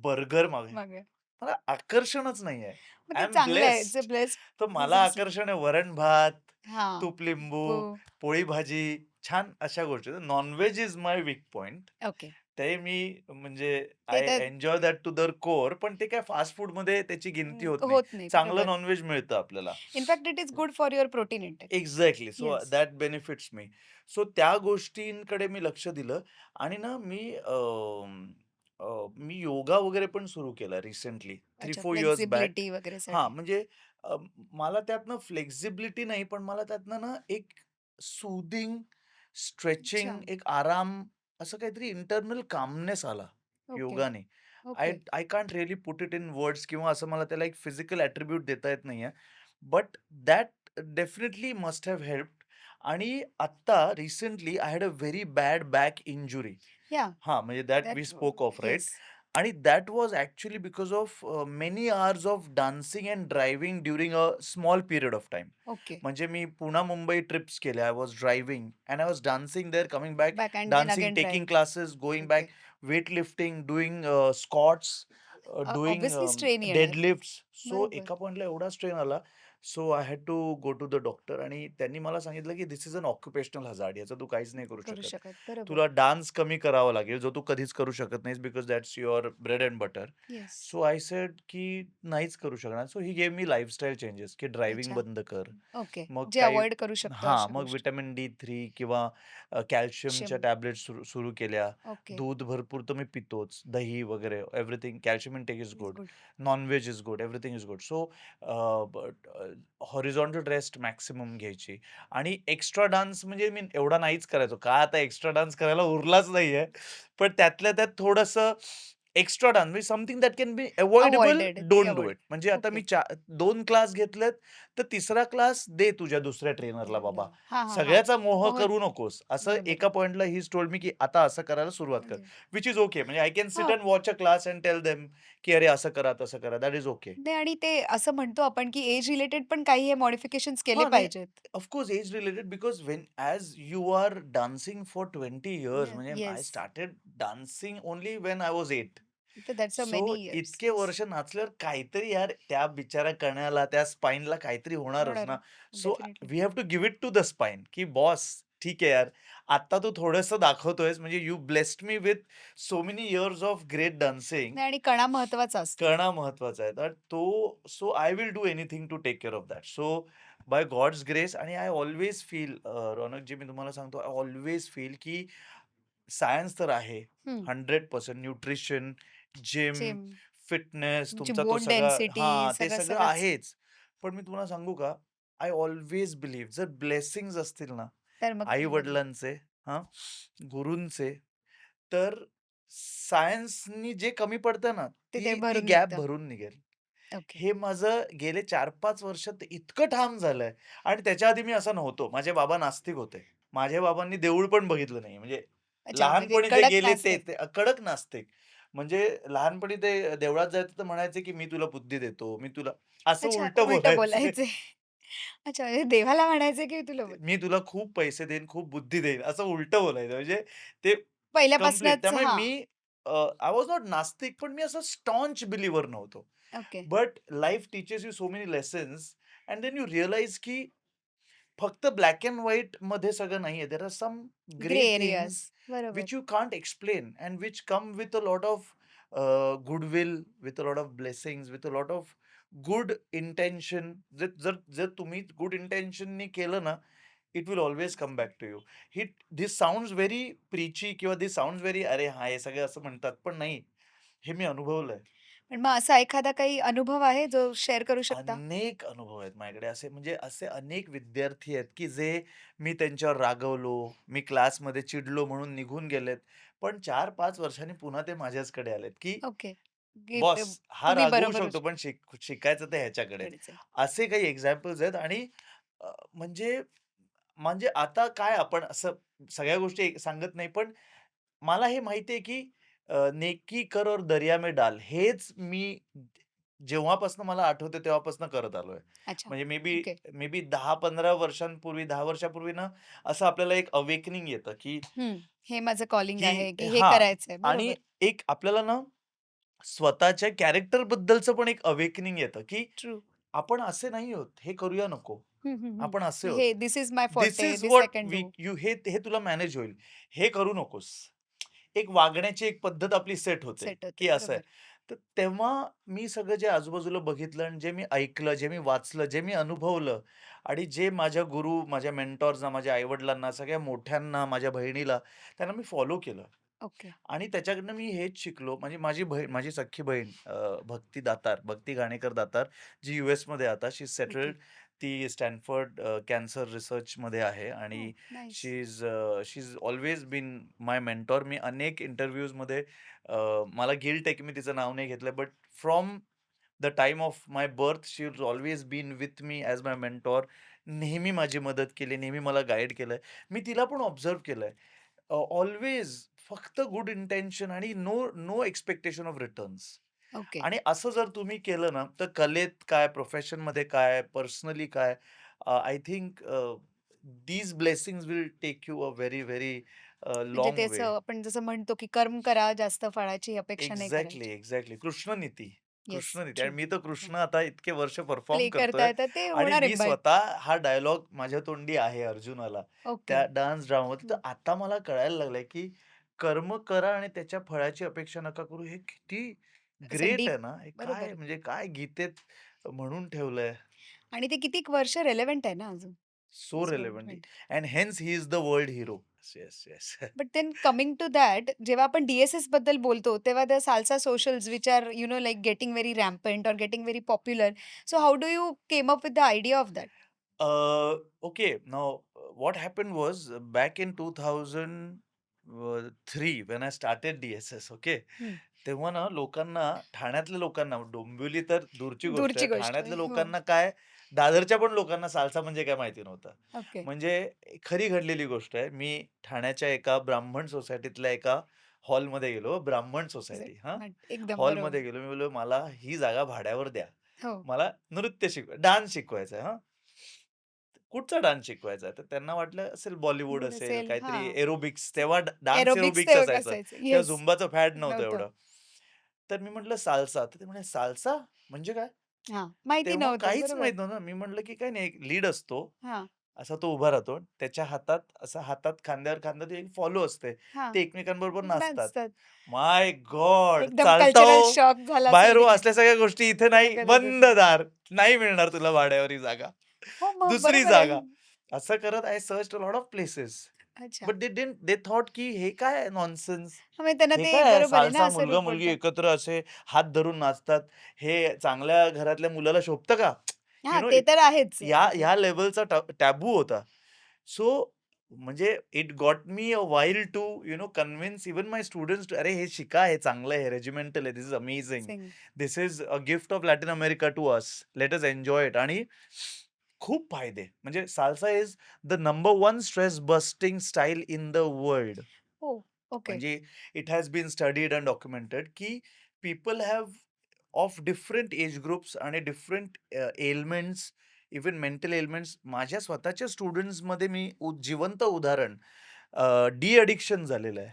बर्गर मागूया. मग मला आकर्षणच नाहीये. मग आय ते एम चांगलं आहे. It's a blessed. ब्लेस्ड तर मला ब्लेसिंग्स. आकर्षण आहे वरण-भात, हां. तूप-लिंबू, हो. पोळी भाजी, छान अशा गोष्टी. Non veg is my weak point. Okay. ते मी म्हणजे ते आय तर enjoy that to their core. पण ते काय फास्ट फूडमध्ये त्याची गिनती होत नाही. होत नाही. चांगलं बरोबर. नॉन-व्हेज मिळतं आपल्याला. In fact it is good for your protein intake. Exactly. So yes. That benefits me. So त्या गोष्टींकडे मी लक्ष दिलं आणि ना मी योगा वगैरे पण सुरू केला रिसेंटली अच्छा 3-4 इयर्स बॅक. फ्लेक्सिबिलिटी हां, वगैरेसाठी. म्हणजे अ, मला त्यातनं फ्लेक्सिबिलिटी नाही, पण मला त्यातनं ना एक सूदिंग, अच्छा. स्ट्रेचिंग, एक आराम असं काहीतरी इंटरनल कामनेस आला ओके. योगाने. I okay. I can't really put it in words किंवा असं मला त्याला एक फिजिकल ॲट्रिब्यूट देता येत नाहीये. But that definitely must have helped आणि आत्ता recently I had a very bad back injury. या हां, म्हणजे that we that spoke of right? Yes. आणि that was actually because of many hours of dancing and driving during a small period of time. Okay. म्हणजे मी पुणा-मुंबई trips केल्या. I was driving and I was dancing there, coming back, back and then dancing, again taking drive. Classes, going okay. Back, weight lifting, doing squats, doing obviously strain येणार. Deadlifts. So बरोबर. एका पॉइंटला एवढा strain आला. So I had to go to the doctor आणि त्यांनी मला सांगितलं, की "this is an occupational hazard. याचं तू काहीच नाही करू करू शकत. शकत. बरोबर. तुला डान्स कमी करावा लागेल, जो तू कधीच करू शकत नाहीस because that's your bread end butter." Yes. So I said, की नाहीच करू शकणार. So he gave me lifestyle changes, की ड्रायव्हिंग अच्छा. बंद कर. ओके. मग जे काही अव्हॉइड करू शकतो हां, अशा मग गोष्टी. व्हिटॅमिन डी3 किंवा कॅल्शियमच्या शिम. टॅब्लेट्स सुरू सुरू केल्या. ओके. दूध भरपूर तर मी पितोच. दही वगैरे everything. Calcium intake is is good. Good. Non veg is good. Everything is good. So but horizontal rest maximum घ्यायची आणि एक्स्ट्रा डान्स म्हणजे मी एवढा नाहीच करायचो. का आता एक्स्ट्रा डान्स करायला उरलाच नाहीये. पण त्यातल्या त्यात थोडंसं एक्स्ट्रा डान्स म्हणजे समथिंग दॅट कॅन बी अव्हॉइडेबल, अव्हॉइडेड. ते डोंट डू अव्हॉइड. इट. म्हणजे आता ओके. मी 2 क्लास घेतलेत, तर तिसरा क्लास दे तुझ्या दुसऱ्या ट्रेनरला ट्रेनरला. बाबा. हां, हां, हां. सगळ्याचा मोह मोहन करू नकोस. असं बरोबर. एका पॉइंटला ही टोल्ड मी, की आता असं करायला सुरुवात कर. म्हणजे व्हिच इज ओके. म्हणजे आय कॅन सिट हां. And watch a class and tell them, की अरे असं करा, तसं करा. That is okay. नाही आणि ते असं म्हणतो आपण, की एज रिलेटेड पण काही हे मॉडिफिकेशन्स केले हां, नाही. पाहिजेत. Of course age related because as you are dancing for 20 years म्हणजे I yes. Started dancing only when I was 8. तर that's a so many years. इतके येस. वर्ष नाचल्यावर काहीतरी यार त्या बिचाऱ्या कण्याला, त्या स्पाईनला काहीतरी होणारच होणार. ना. So definitely. We have to give it to the spine, की बॉस ठीक आहे यार, आता तू थोडंसं दाखवतोयस म्हणजे you blessed me with so many years of great dancing. नाही आणि कणा महत्वाचा असतो. करणं महत्वाचा आहे. तर so I will do anything to take care of that. So by God's grace आणि आय ऑल्वेज फील रौनकजी मी तुम्हाला सांगतो, आय ऑल्वेज फील की सायन्स तर आहे हं. 100% न्यूट्रिशन, जिम, सेम. फिटनेस तुमची तुमचा तो बोन सगळा डेन्सिटी हां, ते सगळं सगळं सगळंच. आहेच. पण मी तुम्हाला सांगू का, आय ऑल्वेज बिलीव्ह जर ब्लेसिंग्ज असतील ना, तर मग काही बदलेल. आई-वडिलांचे हां, गुरूंचे, तर सायन्सनी जे कमी पडतं ना, ते ते ती भरून गॅप निघतं. भरून निघेल. ओके. हे माझं गेले 4-5 वर्षात इतकं ठाम झालंय आणि त्याच्या आधी मी असा नव्हतो. माझे बाबा नास्तिक होते. माझ्या बाबांनी देऊळ पण बघितलं नाही. म्हणजे अच्छा म्हणजे लहानपणी जे कडक गेले नाचते. ते कडक नास्तिक. म्हणजे लहानपणी ते देवळात जायचं तर म्हणायचे, की "मी तुला बुद्धी देतो, मी तुला" असं अच्छा उलटं उलटं बोलायचे. बोलायचे. अच्छा म्हणजे देवाला म्हणायचे, की तुला बोल "मी तुला खूप पैसे देईन, खूप बुद्धी देईन." असं उलटं बोलायचं. म्हणजे ते कंप्लीट. पहिल्यापासूनच त्यामुळे हां. मी आय वॉज नॉट नास्तिक, पण मी असं स्टॉन्च बिलीव्हर नव्हतो. Okay. But life teaches you so many lessons and then you realise की फक्त ब्लॅक अँड व्हाईट मध्ये सगळं नाहीये. There are some grey grey areas. Things बरोबर. which you can't explain and which come with a lot of goodwill, with a lot of blessings, with a lot of good intention. जर जर जर तुम्ही good इंटेन्शननी केलं ना, it will always come back to you. This sounds very preachy किंवा this sounds very अरे हा हे सगळे असं म्हणतात, पण नाही. हे मी अनुभवलंय. पण मग असा एखादा काही अनुभव आहे जो शेअर करू शकता? अनेक अनुभव आहेत माझ्याकडे असे, म्हणजे असे अनेक विद्यार्थी आहेत की जे मी त्यांच्यावर रागवलो, मी क्लासमध्ये चिडलो म्हणून निघून गेलेत. पण 4-5 वर्षांनी पुन्हा ते माझ्याचकडे आलेत की ओके. की बॉस हा तुम्ही रागवू बरोबर शकतो, पण शिकायचं ते ह्याच्याकडे. कडेच आहे. असे काही एक्झाम्पल्स आहेत. आणि म्हणजे म्हणजे आता काय आपण असं सगळ्या गोष्टी सांगत नाही, पण मला हे माहिती आहे की नेकी कर और दरिया में डाल, हेच मी जेव्हापासून मला आठवते तेव्हापासून करत आलोय. अच्छा. म्हणजे may be okay. May be 10-15 वर्षांपूर्वी, 10 वर्षापूर्वी ना, असं आपल्याला एक अवेकनिंग येतं की हं. हे माझं कॉलिंग की आहे, की हे हां. करायचंय. आणि बरोबर. एक आपल्याला ना स्वतःच्या कॅरेक्टर बद्दलचं पण एक अवेकनिंग येतं की ट्रू. आपण असे नाही आहोत, हे करूया नको. हं, हं, हं. आपण असे आहोत. हे this is my this forte. Is this I what can do. हे हे तुला मॅनेज होईल. हे करू नकोस. एक वागण्याची एक पद्धत आपली सेट होते, सेट होते. की असं आहे. बरोबर. तर तेव्हा मी सगळं जे आजूबाजूला बघितलं आणि जे मी ऐकलं, जे मी वाचलं, जे मी अनुभवलं आणि जे माझ्या गुरु, माझ्या मेंटॉर्सना, माझ्या आई-वडिलांना, सगळ्या मोठ्यांना, माझ्या बहिणीला, त्यांना मी फॉलो केलं. ओके. आणि त्याच्याकडनं मी हेच शिकलो. म्हणजे माझी सख्खी बहीण भक्ती दातार, भक्ती घाणेकर दातार, जी यूएसमध्ये आता शी इज ओके. सेटल्ड. ती स्टॅनफोर्ड कॅन्सर रिसर्चमध्ये आहे आणि oh! Nice. She is always been my mentor. मी अनेक इंटरव्ह्यूजमध्ये मला गिल्ट आहे की मी तिचं नाव नाही घेतलं, but from the time of my birth she is always been with me as my mentor. नेहमी माझी मदत केली, नेहमी मला गाईड केलंय. मी तिला पण ऑब्झर्व्ह केलंय. ऑल्वेज फक्त गुड इंटेन्शन आणि no no expectation of returns. Okay. आणि असं जर तुम्ही केलं ना, तर कलेत काय, प्रोफेशनमध्ये काय, पर्सनली काय, I think these blessings will take you a very, very म्हणजे लाँग वे. त्याचं आपण जसं म्हणतो, की कर्म करा, जास्त फळाची अपेक्षा नाही एक्झॅक्टली, करायची. एक्झॅक्टली. कृष्णनीती, येस. कृष्णनीती. आणि ट्रू. मी तर कृष्ण आता इतके वर्ष परफॉर्म प्ले करता करतोय येतं ते आणि होणार मी आहे बाय. स्वतः हा डायलॉग माझ्या तोंडी आहे अर्जुनाला, ओके. त्या डान्स ड्रामामध्ये. तर हं. आता मला कळायला लागलंय, की कर्म करा आणि त्याच्या फळाची अपेक्षा नका करू. हे किती असं ग्रेट डीप. आहे ना. हे काय बरोबर. म्हणजे काय गीतेत म्हणून ठेवलंय. आणि ते कितीक वर्ष रेलेव्हंट आहे ना अजून. So so relevant. Right. And hence he is the world hero. Yes, yes. But then coming to that जेव्हा आपण डी-एस-एस बद्दल बोलतो, तेव्हा the salsa socials which are like getting very rampant और getting very popular. So how do you came up with the idea of that? Okay, now what happened was back in 2003 when I started DSS, okay. हं. तेव्हा ना लोकांना, ठाण्यातल्या लोकांना, डोंबिवली तर दूरची गोष्ट दूरची आहे. गोष्ट आहे. ठाण्यातल्या हो. लोकांना काय, दादरच्या पण लोकांना साल्सा म्हणजे काय माहिती नव्हतं. ओके. म्हणजे खरी घडलेली गोष्ट आहे. मी ठाण्याच्या एका ब्राह्मण सोसायटीतल्या एका हॉलमध्ये गेलो. ब्राह्मण सोसायटी हां. एकदम हॉलमध्ये बरोबर. गेलो. मी बोललो, "मला ही जागा भाड्यावर द्या. हो. मला नृत्य डान्स शिकवायचा आहे हां." कुठचा डान्स शिकवायचा आहे? तर त्यांना वाटलं असेल बॉलिवूड मूड असेल, असेल. काहीतरी हां. एरोबिक्स. तेव्हा डान्स एरोबिक्स एरोबिक्स तेव्हा असायचं. असायचं. तेव्हा येस. झुंबाचं फॅड नव्हतं नव्हतं. एवढं. तर मी म्हटलं साल्सा. तर ते म्हणाले, "साल्सा? म्हणजे काय?" हां. माहिती तेव्हा नव्हतं. काहीच बरोबर. माहीत नव्हतं. मी म्हटलं, की काही नाही, एक लीड असतो. हां, असा तो उभा राहतो. त्याच्या हातात, असा हातात खांद्यावर खांदा, ते एक फॉलो असते. हां. ते एकमेकांबरोबर नाचतात. नाचतात. माय गॉड! एकदम चालतं कल्चरल हो. शॉक झाला बाहेर असेल हो, तिकडे. असल्या सगळ्या गोष्टी इथे नाही. जगात बंद असेल. दार. नाही मिळणार तुला भाड्यावर ही जागा. हो, मग दुसरी बरोबर आहे. जागा. असं करत I searched a lot of places. अच्छा. बट दे थॉट की हे काय नॉनसेन्स. मग त्यांना हे ते काय आहे, बरोबर आहे ना, साल्सा असं मुलगा-मुलगी रुखवतात. एकत्र असे हात धरून नाचतात. हे चांगल्या घरातल्या मुलाला शोभतं का? हां, यू नो, ते तर आहेच. ह्या लेव्हलचा टॅबू होता. सो म्हणजे it got me a while to convince even my students, अरे हे शिका, हे चांगलं आहे, रेजिमेंटल आहे, this is amazing. Sing. This is a gift of Latin America to us. Let us enjoy it. आणि खूप फायदे. म्हणजे salsa is the number 1 stress busting style in the world. हो, ओके. म्हणजे it has been studied and documented की people have of different age groups आणि different elements, even mental elements. माझ्या स्वतःच्या स्टुडंट्समध्ये मी जिवंत उदाहरण, डी अडिक्शन झालेलं आहे.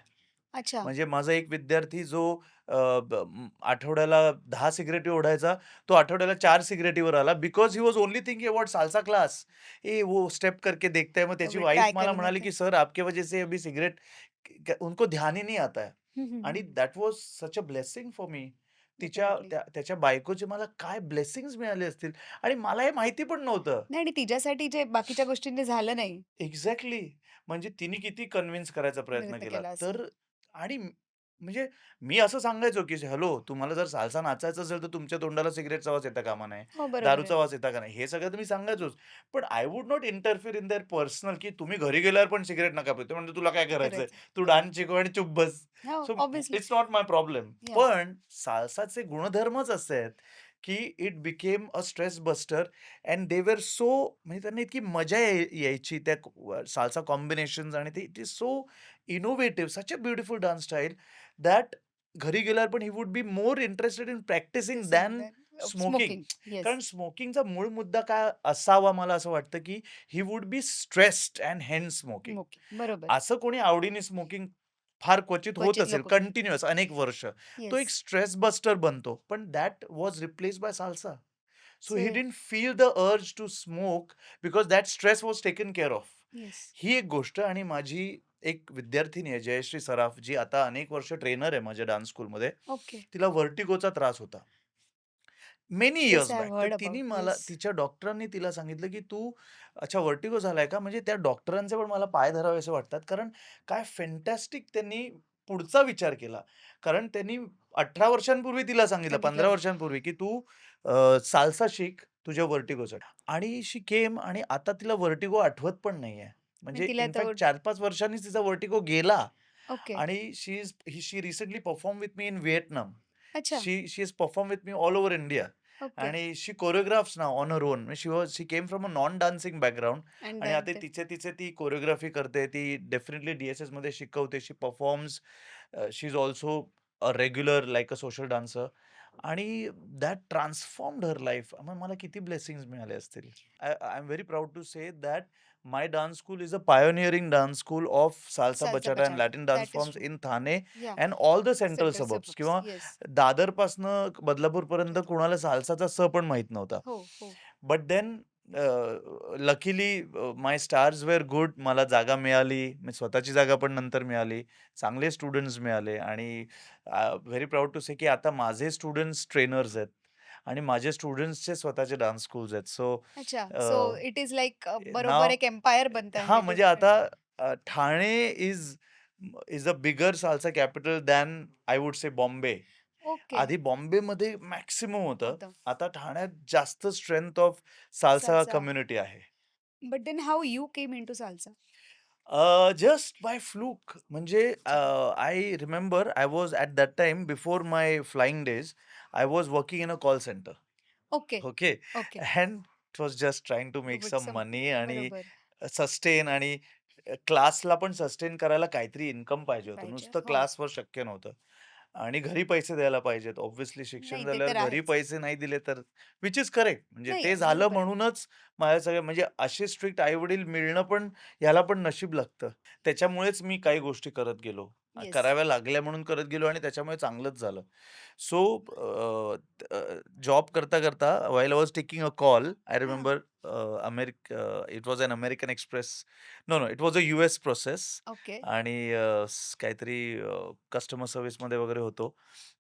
अच्छा. म्हणजे माझा एक विद्यार्थी जो आठवड्याला 10 सिगारेटी ओढायचा, तो आठवड्याला 4 सिगारेटीवर आला because he was only thinking about salsa class. वो स्टेप करके देखता है. मग त्याची कभी वाईफ ट्राय मला करून म्हणाली, देखा. की "सर आपके वजह से अभी सिगरेट उनको ध्यान ही नहीं आता है." हं, हं, आणि हं. That was such a blessing for me. Definitely. त्याच्या बायकोचे मला काय ब्लेसिंग्ज मिळाले असतील आणि मला हे माहिती पण नव्हतं. नाही आणि तिच्यासाठी जे बाकीच्या गोष्टींनी झालं नाही, एक्झॅक्टली. म्हणजे तिने किती कन्व्हिन्स करायचा प्रयत्न नृत्य केला. केलं असेल. तर आणि म्हणजे मी असं सांगायचो, की "हॅलो, तुम्हाला जर साल्सा नाचायचं असेल, तर तुमच्या तोंडाला सिगारेटचा वास येता कामा नये. हो, बरोबर आहे. दारूचा वास येता कामा नये." हे सगळं तर मी सांगायचोच. पण I would not interfere in their personal, की तुम्ही घरी गेल्यावर पण सिगारेट नका पिऊ. ते म्हणतात, "तुला काय करायचंय? करायचं. तू डान्स शिकव आणि चुप बस." हो, so obviously. It's not my problem. Yeah! पण साल्साचे गुणधर्मच असे आहेत, की it became a stress buster and they वर सो म्हणजे त्यांना इतकी मजा यायची त्या साल्सा कॉम्बिनेशन्स आणि ते it is so innovative, such a beautiful dance style that घरी गेल्यावर पण he would be more interested in practising than smoking. Smoking. Yes. कारण स्मोकिंगचा मूळ मुद्दा काय असावा मला असं वाटतं, की he would be stressed and hence smoking. Smoking. बरोबर. असं कोणी आवडीने स्मोकिंग फार क्वचित होत क्वचित असेल लोकं करतात. कंटिन्युअस अनेक वर्ष. तो एक येस. स्ट्रेस बस्टर बनतो. पण that was replaced by salsa. So he say didn't feel the urge to smoke because that stress was taken care of. Yes. ही एक गोष्ट. आणि माझी एक विद्यार्थिनी आहे जयश्री सराफ, जी आता अनेक वर्ष ट्रेनर आहे माझ्या डान्स स्कूलमध्ये. ओके. तिला व्हर्टिगोचा त्रास होता. Many yes, years I have back. तर हर्ड तिने अबाउट. मला येस. तिच्या डॉक्टरांनी तिला सांगितलं, की "तू अच्छा व्हर्टिगो झालाय का?" म्हणजे त्या डॉक्टरांचे पण मला पाय धरावेसे वाटतात. कारण काय फॅन्टॅस्टिक त्यांनी पुढचा विचार केला. कारण त्यांनी 18 वर्षांपूर्वी तिला सांगितलं, सांगितलं 15 होतं. वर्षांपूर्वी, की "तू साल्सा शिक तुझ्या व्हर्टिगोसाठी." आणि शी केम आणि आता तिला व्हर्टिगो आठवत पण नाहीये. मग म्हणजे तिला तो इनफॅक्ट 4-5 वर्षांनीच तिचा व्हर्टिगो गेला. ओके. आणि she recently perform with me in Vietnam. अच्छा. She is perform with me all over India. Okay. आणि she choreographs now on her own. She came from a non dancing background and आणि देन आता ते तिचे तिचे ती कोरिओग्राफी करते. ती डेफिनेटली डी-एस-एसमध्ये शिकवते. She performs. She is also a regular like a social dancer. आणि दॅट ट्रान्सफॉर्म्ड हर लाईफ. मग मला किती ब्लेसिंग्ज मिळाले असतील. I am very proud to say that my dance school is a pioneering dance school of salsa salsa bachata and bachata. Latin dance that is forms true. In Thane yeah! And all the central central suburbs. Suburbs. किंवा yes. दादरपासनं बदलापूरपर्यंत कुणाला साल्साचा स पण माहीत नव्हता. हो, हो. But then luckily my stars were good. मला जागा मिळाली. मी स्वतःची जागा पण नंतर मिळाली. चांगले स्टुडंट्स मिळाले आणि व्हेरी प्राउड टू से की आता माझे स्टुडंट्स ट्रेनर्स आहेत आणि माझे स्टुडंट्सचे स्वतःचे डान्स स्कूल्स आहेत. सो अच्छा. सो इट इज लाइक बरोबर नाव एक एम्पायर बनत आहे हां, टू म्हणजे आता Thane is is a bigger salsa capital than I would say Bombay. Okay. आधी बॉम्बेमध्ये मॅक्सिमम होतं. होतं. आता ठाण्यात जास्त strength of salsa salsa. Community आहे. But then how you came into salsa? Just by fluke. म्हणजे अच्छा. I remember I was at that time before my flying days, I was working in a call center. Okay. Okay. Okay. And it was just trying to make with some some money आणि बरोबर. Sustain. आणि क्लासला पण sustain करायला काहीतरी income पाहिजे होतं. पाहिजे. नुसतं हो. क्लासवर शक्य नव्हतं. आणि घरी पैसे द्यायला पाहिजेत. ऑब्व्हियसली शिक्षण नाही ते झाल्यावर तर घरी आहेच. पैसे नाही दिले तर व्हिच इज करेक्ट. म्हणजे नाही ते झालं बरोबर आहे. म्हणूनच माझ्या सगळ्या म्हणजे असे स्ट्रिक्ट आई-वडील मिळणं पण ह्याला पण नशीब लागतं. त्याच्यामुळेच मी काही गोष्टी करत गेलो. येस. कराव्या लागल्या म्हणून करत गेलो आणि त्याच्यामुळे चांगलंच झालं. सो जॉब करता-करता while I was taking a call, I हां. Remember it was an American Express. No, it was a US process. Okay. आणि काहीतरी कस्टमर सर्व्हिसमध्ये वगैरे होतो.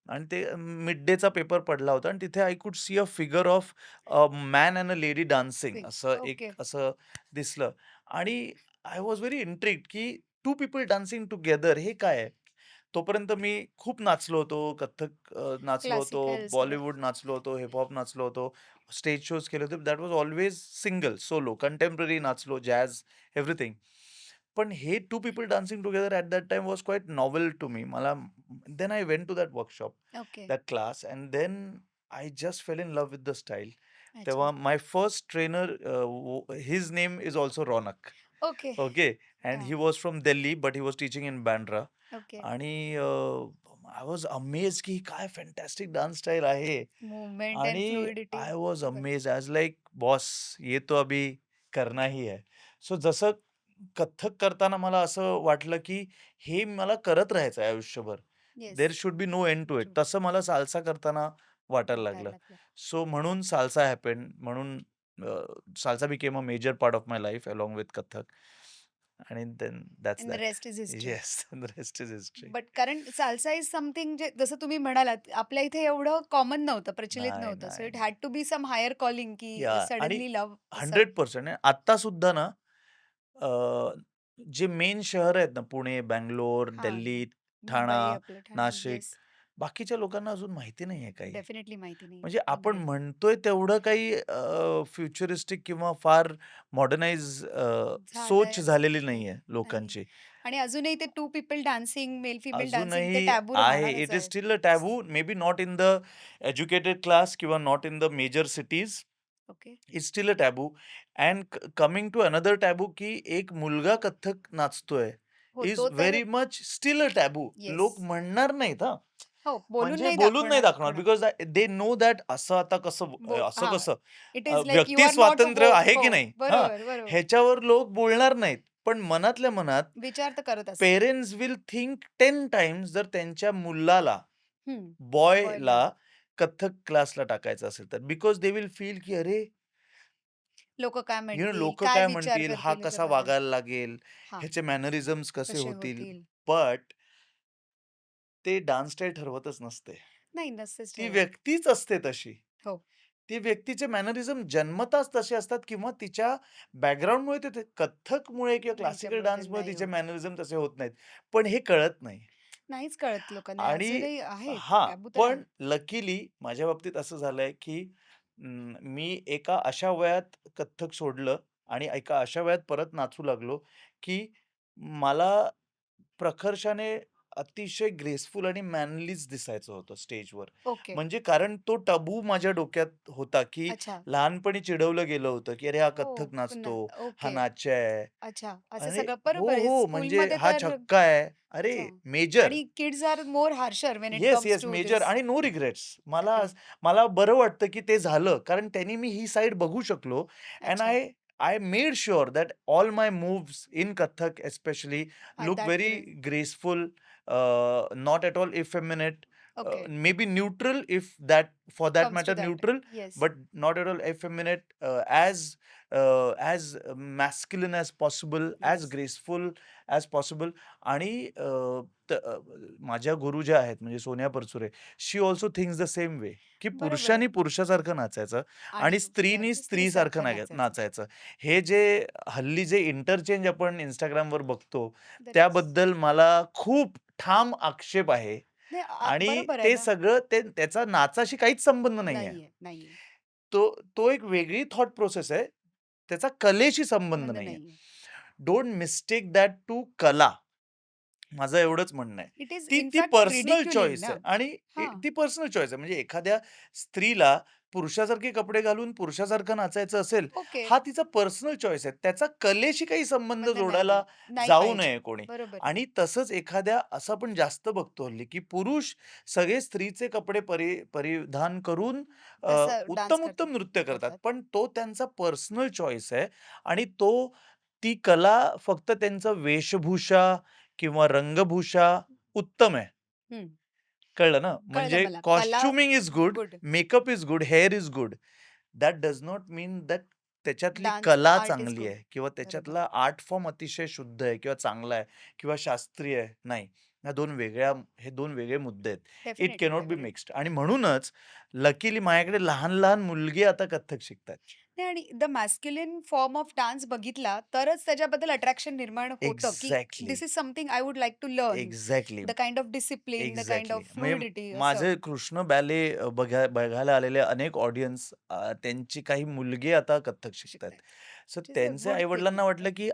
आणि ते मिड डेचा पेपर पडला होता आणि तिथे I could see a figure of a man and a lady dancing fig. असं एक ओके. असं दिसलं. आणि आय वॉज व्हेरी इंट्रिग्ड की टू पीपल डान्सिंग टुगेदर हे काय आहे? तोपर्यंत मी खूप नाचलो होतो. कथ्थक नाचलो होतो. क्लासिकल सगळं. बॉलिवूड नाचलो होतो. हिप-हॉप नाचलो होतो. स्टेज शोज केले होते. That was always single, solo, contemporary नाचलो, जॅझ, एव्हरीथिंग. पण हे two people dancing together at that time was quite novel to me. मला then I went to that workshop, okay. That class and then I just fell in love with the style. अच्छा. तेव्हा my first trainer his name is also Raunak. Okay. Okay. And हां. He was from Delhi but he was teaching in Bandra. Okay. आणि I was अमेज की काय fantastic dance style आहे. Movement end आणि fluidity. I was बर अमेज. आय वाज लाइक बॉस ये तो अभी करना ही है. सो जसं कथ्थक करताना मला असं वाटलं, की हे मला करत राहायचं आहे आयुष्यभर. Yes. There should be no end to it. True. तसं मला साल्सा करताना वाटायला वाटायला लागलं. लागलं. सो म्हणून साल्सा हॅपेंड. म्हणून salsa became a major part of my life along with Kathak. आणि then that's and the that. Rest is history. Yes, the rest is history. But कारण साल्सा इज समथिंग जे जसं तुम्ही म्हणालात, आपल्या इथे एवढं कॉमन नव्हतं, प्रचलित नाही, नव्हतं. सो नाही, इट नाही. Had to be some higher calling की या आणि सडनली लव्ह असं. 100% आत्ता सुद्धा ना अ, जे मेन शहर आहेत ना, पुणे, बंगलोर, हां. दिल्ली, ठाणा, मुंबई, आपलं ठाणे. नाशिक, येस. बाकीच्या लोकांना अजून माहिती नाहीये काही. डेफिनेटली माहिती नाही. म्हणजे आपण अग्रीड. म्हणतोय तेवढं काही फ्युचरिस्टिक किंवा फार मॉडर्नाइज सोच झालंय झालेली नाही. नाहीये नाही. लोकांची. आणि अजूनही ते two people dancing, male female dancing ते अजूनही टॅबू आहे. राहणारच इट इज आहे. Still a taboo. May be not in the educated class किंवा not in the major cities. Okay. It's still a taboo. And coming to another taboo, की एक मुलगा कथ्थक नाचतोय हो, इज तो तर very much still a taboo. Yes. लोक म्हणणार नाहीत हां. हो, बोलून म्हणजे नाही बोलून नाही दाखवणार दाखवणार कोणाला. बिकॉज दे नो दॅट असं आता कसं असं हां. कसं इट इज लाइक यू व्यक्ती आर नॉट स्वातंत्र्य वोक. आहे हो. की नाही? हां, बरोबर, बरोबर. ह्याच्यावर लोक बोलणार नाहीत. पण मनातल्या मनात विचार तर करत असतील. पेरेंट्स विल थिंक 10 टाइम्स जर त्यांच्या मुलाला, हं. बॉयला बॉयला. कथ्थक क्लासला टाकायचं असेल तर. बिकॉज दे विल फील की अरे, लोकं काय म्हणतील? लोकं काय काय विचार म्हणतील? हा करतील कसा ह्याच्याबद्दल? वागायला लागेल? हां. ह्याचे मॅनरिझम्स कसे कसे होतील? होतील? बट ते डान्स स्टाईल ठरवतच नसते. नाही, नसतेच ती ठरवत. व्यक्तीच असते तशी. हो. ती व्यक्तीचे मॅनरिझम जन्मताच तसे असतात किंवा तिच्या बॅकग्राऊंडमुळे ते कथ्थकमुळे किंवा क्लासिकल ह्याच्याबद्दल डान्समुळे नाही तिचे होत. मॅनरिझम तसे होत नाहीत. पण हे कळत नाही. नाहीच कळत लोकांना. आणि अजूनही आहे. हां, टॅबू तर आहे. पण लकीली माझ्या बाबतीत असं झालंय, की मी एका अशा वयात कथ्थक सोडलं आणि एका अशा वयात परत नाचू लागलो, की मला प्रकर्षाने अतिशय ग्रेसफुल आणि मॅनलीच दिसायचं होतं स्टेजवर. ओके. म्हणजे कारण तो टबू माझ्या डोक्यात होता, की अच्छा. लहानपणी चिडवलं गेलं होतं, की "अरे हा हो. कथ्थक पुन्हा. नाचतो, हा ओके. नाच्या आहे." अच्छा. असं अरे सगळं हो, बरोबर आहे. हो. म्हणजे स्कूलमध्ये हा तर छक्का आहे. अरे अच्छा. मेजर. आणि kids are more harsher when it yes, comes yes. To major this. आणि नो रिग्रेट्स. करेक्ट. मला बरं वाटतं, की ते झालं. कारण त्यांनी मी ही साइड बघू शकलो अँड अच्छा. I made sure that all my moves in Kathak especially हां, look that very way. Graceful, not at all effeminate, okay. maybe neutral if that for that comes to matter that. neutral, yes. but not at all effeminate, as masculine as possible, as yes. graceful as possible. आणि माझ्या गुरु ज्या आहेत म्हणजे Sonia Parchure, she also thinks the same way, की बरोबर आहे. पुरुषांनी पुरुषासारखं नाचायचं आणि आणि स्त्रीनी स्त्रीसारखं स्त्रीसारखं नाचायचं. नाचायचं. हे जे हल्ली जे इंटरचेंज आपण Instagramवर बघतो, दॅट इज त्याबद्दल मला खूप ठाम आक्षेप आहे. नाही आणि बरोबर आहे ते ना. सगळं त्याचा नाचाशी काहीच संबंध नाहीये. नाहीये, नाहीये. तो तो एक वेगळी थॉट प्रोसेस आहे. त्याचा कलेशी संबंध संबंध नाहीये. नाहीये. डोंट मिस्टेक दॅट टू कला. माझं एवढंच म्हणणं आहे. इट इज ती इन ती फॅक्ट पर्सनल रिडिक्युलिंग चॉईस ना. आहे आणि हां. ती पर्सनल चॉईस आहे. म्हणजे एखाद्या स्त्रीला पुरुषासारखे कपडे घालून पुरुषासारखं नाचायचं असेल, ओके. हा तिचा पर्सनल चॉईस आहे. त्याचा कलेशी काही संबंध संबंध जोडायला नाही. नाही जाऊ पाहिजे. नये कोणी. बरोबर आहे. आणि तसंच एखाद्या असं आपण जास्त बघतो हल्ली, की पुरुष सगळे स्त्रीचे कपडे परिधान करून तसं डान्स करतात. उत्तम-उत्तम नृत्य करतात. करतात. पण तो त्यांचा पर्सनल चॉईस आहे आणि ती कला फक्त त्यांचं वेशभूषा किंवा रंगभूषा उत्तम आहे. हं. कळलं ना? कळलं म्हणजे मला. कला costuming is good, good. Makeup is good, hair is good. That does not mean that त्याच्यातली डान्स कला आर्ट इज चांगली गुड. आहे किंवा बरोबर. त्याच्यातला आर्ट फॉर्म अतिशय शुद्ध आहे किंवा चांगला आहे किंवा शास्त्रीय आहे. नाही. हे 2 वेगळे मुद्दे आहेत. इट डेफिनेटली कॅनॉट बी वेगळे. मिक्स्ड आणि म्हणूनच लकीली माझ्याकडे लहान-लहान मुलगी आता कथ्थक शिकतायत. नाही आणि the masculine form of dance बघितला तरच त्याच्याबद्दल अट्रॅक्शन निर्माण होतं, की exactly. This is something I would like to learn. Exactly. The kind of discipline, the kind exactly. Of म्हणजे फ्लुइडिटी असं. माझे कृष्ण बॅले बघायला आलेले अनेक ऑडियन्स, त्यांची काही मुलगी आता कथ्थक शिकतायत. शिकतायत. सो व्हिच इज अ त्यांच्या गुड थिंग. आई-वडिलांना वाटलं, की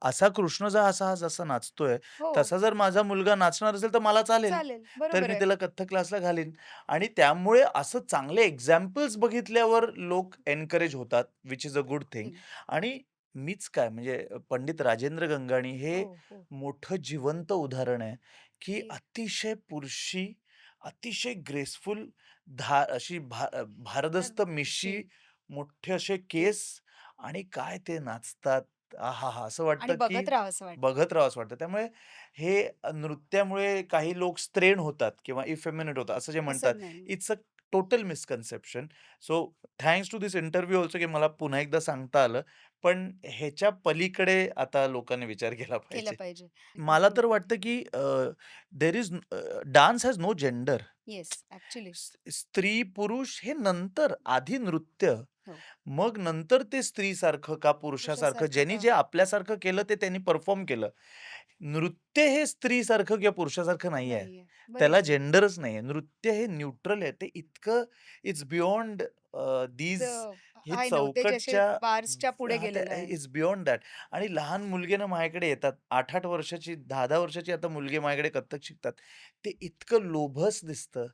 असा कृष्ण हा जसा नाचतोय, हो, तसा जर माझा मुलगा नाचणार असेल तर मला चालेल. चालेल. तर बरोबर मी आहे. त्याला कथ्थक क्लासला घालीन. आणि त्यामुळे असं चांगले एक्झाम्पल्स बघितल्यावर लोक एन्करेज होतात, which is a good thing. Thing. आणि मीच काय म्हणजे पंडित राजेंद्र गंगाणी हे हो, हो. मोठं जिवंत उदाहरण आहे, की की अतिशय पुरुषी, अतिशय ग्रेसफुल, अशी भारदस्त मिशी, शी मोठे असे केस आणि काय ते नाचतात. आहाहा! असं आणि वाटतं की बघत राहावंसं वाटतं. बघत राहावंसं वाटतं. त्यामुळे हे नृत्यामुळे काही लोक स्ट्रेन होतात किंवा इफेमिनेट होतात असं जे म्हणतात. असं नाही. It's a total misconception. So thanks to this interview also की मला पुन्हा एकदा सांगता आलं. पण ह्याच्या पलीकडे आता लोकांनी विचार केला केलं पाहिजे. पाहिजे. मला गुड. तर वाटतं की there is dance has no gender. Yes, actually. स्त्री, पुरुष हे नंतर. आधी नृत्य. हो. मग नंतर ते स्त्रीसारखं का पुरुषासारखं पुरुषासारखं ज्यांनी का? जे आपल्यासारखं केलं ते त्यांनी परफॉर्म केलं. नृत्य हे स्त्रीसारखं किंवा पुरुषासारखं नाहीये. नाहीये. त्याला बरोबर आहे. जेंडरच नाहीये. नृत्य हे न्यूट्रल आहे. ते इतकं इट्स बियॉन्ड द दीज हे आय नो ते जसे चौकटच्या बार्सच्या पुढे हां, ते गेलेलं आहे. It's beyond that. आणि लहान मुलगे ना माझ्याकडे येतात. 8-8 वर्षाची, 10-10 वर्षाची आता मुलगी माझ्याकडे कथ्थक शिकतात. ते इतकं लोभस दिसतं.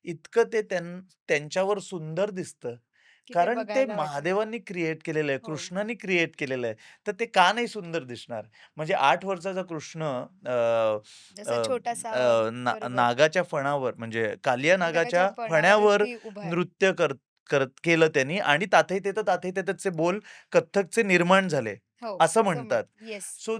इतकं ते त्यांच्यावर सुंदर दिसतं. की ते कारण ते बघायला वाटेल. महादेवांनी क्रिएट केलेलं आहे, हो. कृष्णाने क्रिएट केलेलं आहे. तर ते का नाही सुंदर दिसणार? म्हणजे 8 वर्षाचा कृष्ण अ, अ, जसा छोटासा बरोबर. नागाच्या फणावर म्हणजे कालिया नागाच्या नागाच्या फण्यावर फणावरती उभा आहे. नृत्य करत केलं त्यांनी आणि तातही तेथं तातही तेथचे बोल कथ्थकचे निर्माण झाले, हो, असं असं म्हणतात. येस. सो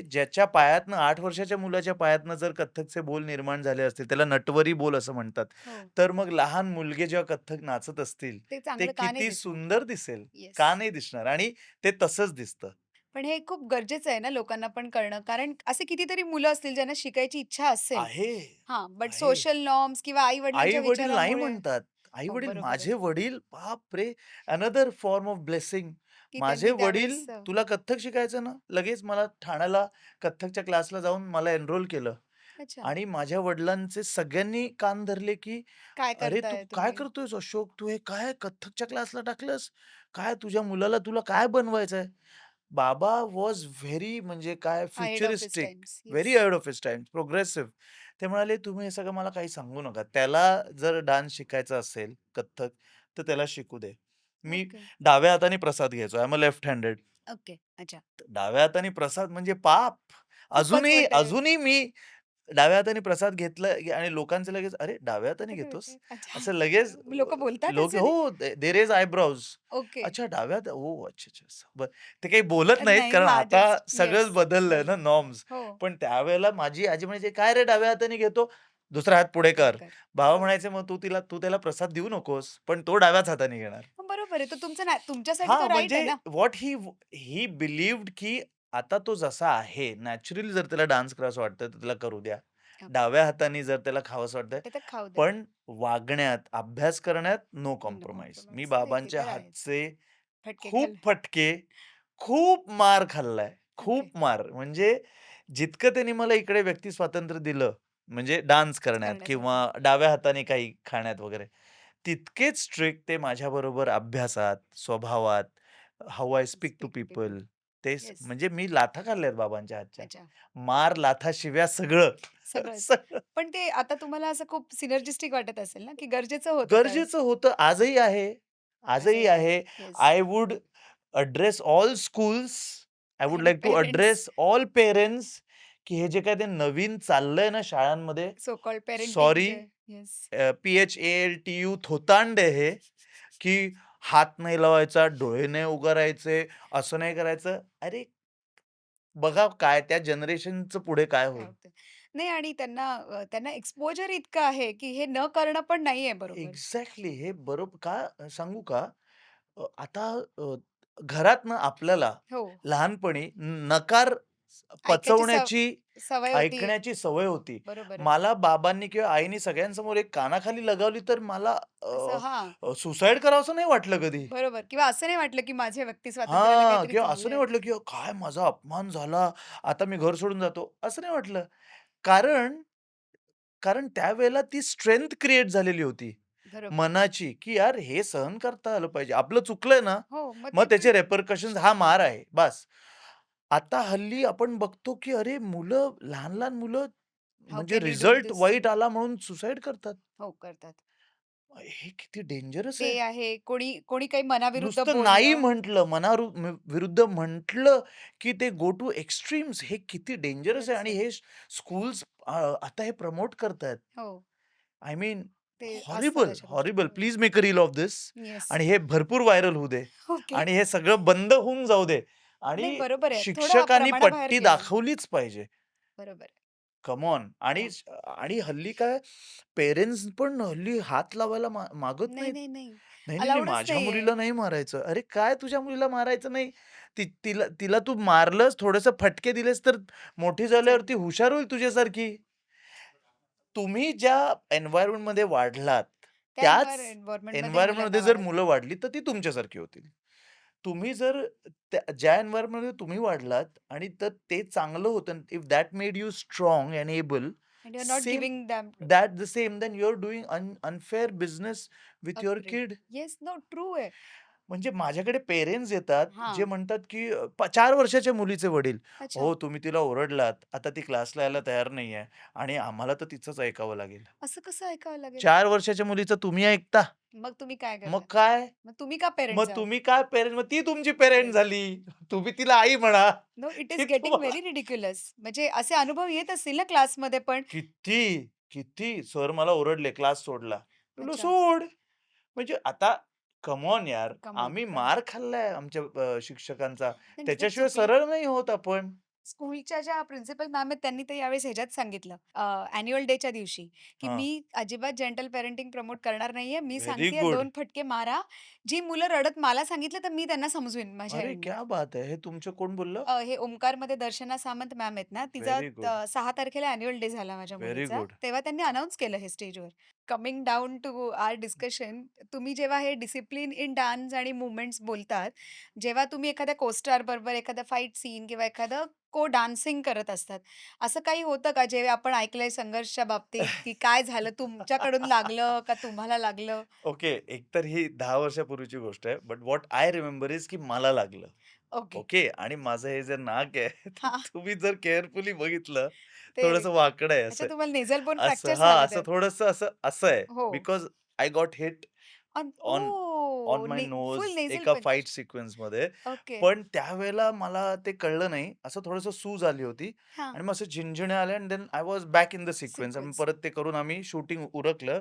ज्याच्या पायातनं 8 वर्षाच्या मुलाच्या पायातनं जर कथ्थकचे बोल निर्माण झाले असतील, त्याला नटवरी बोल असं म्हणतात. हो. तर मग लहान मुलगे जेव्हा कथ्थक नाचत असतील, ते ते चांगलं का नाही किती दिसणार? सुंदर दिसेल, येस. का नाही दिसणार? आणि ते तसंच दिसतं. पण हे खूप गरजेचं आहे ना लोकांना पण कळणं. कारण असे कितीतरी मुलं असतील ज्यांना शिकायची इच्छा असेल. आहे, हां, बट आहे. सोशल नॉर्म्स किंवा आई-वडिलांच्या आई-वडील नाही विचारामुळे म्हणतात. हो, आई-वडील बरोबर आहे. माझे वडील बापरे! Another form of blessing. की माझे त्यांनी वडील त्यावेळेस तुला कथ्थक शिकायचं ना? लगेच मला ठाण्याला कथ्थकच्या क्लासला जाऊन मला एनरोल केलं. अच्छा, आणि माझ्या वडिलांचे सगळ्यांनी कान धरले, की काय "अरे, तू करताय काय तुम्ही? करतोयस अशोक? तू हे काय कथ्थकच्या क्लासला टाकलंस? काय तुझ्या मुलाला तुला काय बनवायचंय?" बाबा वॉज व्हेरी म्हणजे काय ahead of his futuristic, Times. Very yes. Ahead of his time, progressive. ते म्हणाले, "तुम्ही हे सगळं मला काही सांगू नका. त्याला जर डान्स शिकायचा असेल, कथ्थक, तर त्याला शिकू दे." मी ओके, डाव्या हाताने प्रसाद घ्यायचो. I am a left handed. Okay. अच्छा. डाव्या हाताने प्रसाद म्हणजे पाप. खूपच अजूनही मोठे अजूनही मी डाव्या हाताने प्रसाद घेतला आणि लोकांचं लगेच, "अरे, डाव्या हाताने कुठे घेतोस?" होते? अच्छा. असं लगेच लोकं बोलतात लोक असे? हो, देअर इज आयब्रोज. ओके. अच्छा, डाव्या हात ओह! अच्छा, अच्छा. असं. बरं. ते काही बोलत नाहीत नाही कारण हां, आता जस्ट येस. सगळंच बदललंय ना बरोबर. नॉर्म्स. हो, पण त्यावेळेला माझी आजी म्हणायची, "काय रे डाव्या हाताने घेतो? दुसरा हात पुढे पुढे कर." कर. बाबा हो. म्हणायचे, "मग तू त्याला प्रसाद देऊ नकोस, पण तो डाव्याच हाताने घेणार." मग बरोबर आहे. तो तुमचा ना तुमच्यासाठी तो हां, राइट म्हणजे आहे ना. व्हॉट ही ही बिलीव्ड की आता तो जसा आहे, नॅचरली जर त्याला डान्स करावसं वाटतं, तर त्याला करू द्या. ओके. डाव्या हाताने जर त्याला खावंसं वाटतंय, ते तर खाऊ द्या. पण वागण्यात, अभ्यास करण्यात नो नो कॉम्प्रोमाईज. मी कॉम्प्रोमाईज. नाही ते बाबांच्या तर आहेच. हातचे फटके खूप खाल्ले. फटके, खूप मार खाल्लाय, ओके. खूप मार. म्हणजे जितकं त्यांनी मला इकडे व्यक्ती स्वातंत्र्य दिलं, म्हणजे डान्स करण्यात किंवा करण्यासाठी. डाव्या हाताने काही खाण्यात वगैरे, तितकेच स्ट्रिक्ट ते माझ्याबरोबर अभ्यासात, स्वभावात, how I speak to speak to people. People. तेच येस. म्हणजे मी लाथा खाल्ल्यात बाबांच्या हातच्या. अच्छा. मार, लाथा, शिव्या सगळं. सगळंच. सगळं. पण ते आता तुम्हाला असं खूप सिनर्जिस्टिक वाटत असेल ना, की गरजेचं होतं त्यावेळेस. गरजेचं होतं. आजही आहे. आजही असंही आहे. आहे. Yes. I would address all schools. I would आणि like to parents, address all parents, की हे जे काही ते नवीन चाललंय ना शाळांमध्ये, सो कॉल्ड पेरेंटिंग सॉरी, जे येस. PHALTU थोतांड आहे हे, की हात नाही लावायचा, डोळे नाही उगारायचे, असं नाही करायचं. अरे, बघा काय त्या जनरेशनचं पुढे काय काय होईल? होतं. नाही आणि त्यांना एक्सपोजर इतकं आहे, की हे न करणं पण नाहीये बरोबर. एक्झॅक्टली हे बरोबर का सांगू का? आता घरात ना आपल्याला हो. लहानपणी नकार ऐकायची पचवण्याची, सवय होती. ऐकण्याची सवय होती. बरोबर आहे. मला बाबांनी किंवा आईनी सगळ्यांसमोर एक कानाखाली लगावली तर मला असं हां. सुसाईड करावसं नाही वाटलं कधी. बरोबर किंवा असं नाही वाटलं, की माझ्या व्यक्ती स्वातंत्र्याला हां, काहीतरी किंवा असं नाही चाललंय. वाटलं, की काय माझा अपमान झाला, आता मी घर सोडून जातो, असं नाही वाटलं. कारण कारण त्यावेळेला ती स्ट्रेंथ क्रिएट झालेली होती बरोबर. मनाची, की यार हे सहन करता आलं पाहिजे. आपलं चुकलंय ना, हो, मग मग ते त्याचे रिपरकशन्स हा मार आहे, बास. आता हल्ली आपण बघतो, की अरे मुलं, लहान-लहान मुलं हाऊ म्हणजे can you do result this? वाईट आला म्हणून सुसाईड करतात. हो, करतात. हे किती डेंजरस ते आहे. आहे. कोणी कोणी काही मनाविरुद्ध नुसतं नाही बोललं. म्हटलं, विरुद्ध म्हटलं, की ते गो टू एक्स्ट्रीम्स. हे किती डेंजरस आहे खरंच आणि आहे. हे स्कूल्स आता हे प्रमोट करतायत. हो, आय मीन ते असतात हॉरिबल, अशा गोष्टी. हॉरिबल. हो. Please make a reel of this yes. आणि हे भरपूर व्हायरल होऊ दे ओके. आणि हे सगळं बंद होऊन जाऊ दे. आणि नाही बरोबर आहे. थोडं शिक्षकांनी प्रमाणाबाहेर पट्टी गेलंय. दाखवलीच पाहिजे. बरोबर. Come on. आणि हो. आणि हल्ली काय पेरेंट्स पण हल्ली हात लावायला मागत नाही, नाहीत. नाही, नाही. नाही, नाही, नाही, अलाउडच माझ्या नाहीये. मुलीला नाही मारायचं. अरे काय तुझ्या मुलीला मारायचं नाही? तिला तिला तू मारलंस, थोडेसे फटके दिलेस तर मोठी झाल्यावर चल. ती हुशार होईल तुझ्यासारखी. तुम्ही ज्या एन्व्हायर्नमेंटमध्ये वाढलात, त्या त्याच एन्व्हायर्नमेंटमध्ये मुलांना एन्व्हायर्नमेंटमध्ये जर वाढवलं मुलं पाहिजे. वाढली, तर ती तुमच्यासारखी होतील. तुम्ही जर ज्या एन्व्हायर्नमेंटमध्ये तुम्ही वाढलात आणि तर ते चांगलं होतं, if that made you strong and able, and you are not same giving damn that the same then you are doing unfair business with your upgrade. Kid. Yes, no true आहे. म्हणजे माझ्याकडे पेरेंट्स येतात, जे हां. म्हणतात, की 4 वर्षाच्या मुलीचे वडील, अच्छा. "हो, तुम्ही तिला ओरडलात, आता ती क्लासला यायला तयार नाहीये आणि आम्हाला तर तिचंच ऐकावं लागेल." असं कसं ऐकावं लागेल? 4 वर्षाच्या मुलीचं तुम्ही ऐकता? मग तुम्ही काय मग करता? काय? मग तुम्ही का पेरेंट्स मग आहात? तुम्ही काय पेरेंट, मग ती तुमची पेरेंट येस. झाली. तुम्ही तिला आई म्हणा. नो, इट ती इज गेटिंग तुम्हाला व्हेरी रिडिक्युलस. म्हणजे असे अनुभव येत असतील ना क्लासमध्ये पण? किती सर मला ओरडले, क्लास सोडला. म्हणलं अच्छा. सोड. म्हणजे आता कम ऑन यार, कम ऑन. आम्ही मार खाल्लाय आमच्या शिक्षकांचा. नाही, जर त्याच्याशिवाय चुकलं सरळ नाही होत आपण. स्कूलच्या ज्या प्रिन्सिपल मॅम आहेत त्यांनी तर यावेळेस ह्याच्यात सांगितलं ॲन्युअल डेच्या दिवशी, की हां. मी अजिबात जेंटल पेरेंटिंग प्रमोट करणार नाहीये. मी व्हेरी सांगतेय गुड. 2 फटके मारा. जी मुलं रडत मला सांगितलं तर मी त्यांना समजवीन माझ्या अरे एंडनी. क्या बात है! हे तुमचं कोण बोललं? हे ओमकारमध्ये दर्शना सामंत मॅम आहेत ना, तिचा व्हेरी गुड. 6 तारखेला ॲन्युअल डे झाला माझ्या व्हेरी मुलीचा. गुड. तेव्हा त्यांनी अनाउन्स केलं हे स्टेजवर. Coming down to our discussion, तुम्ही जेव्हा हे डिसिप्लिन इन डान्स आणि मूव्हमेंट्स बोलतात, जेव्हा तुम्ही एखाद्या को-स्टार बरोबर एखादा फाईट सीन किंवा एखादं डान्सिंग करत असतात, असं काही होतं का जे आपण ऐकलंय संघर्षच्या बाबतीत, की काय झालं तुमच्याकडून लागलं का तुम्हाला लागलं? ओके. एकतर ही 10 वर्षापूर्वीची गोष्ट आहे. But what I remember is की मला लागलं. ओके. ओके. आणि माझं हे जे नाक आहे, ते हां, तुम्ही जर केअरफुली बघितलं, ते थोडंसं वाकडं आहे अच्छा असं. तुम्हाला नेझल बोन असं फ्रॅक्चर्स हां, झाले असं ते. थोडंसं असं असं आहे. हो. Because I got hit on on my knows full nasal एका फाईट पंच. सिक्वेन्समध्ये. ओके. पण त्यावेळेला मला ते कळलं नाही. असं थोडंसं सूज आली होती हां, आणि मग असं झिणझिण्या आल्या आणि then I was back in the sequence आणि सिक्वेन्स. परत ते करून आम्ही शूटिंग उरकलं.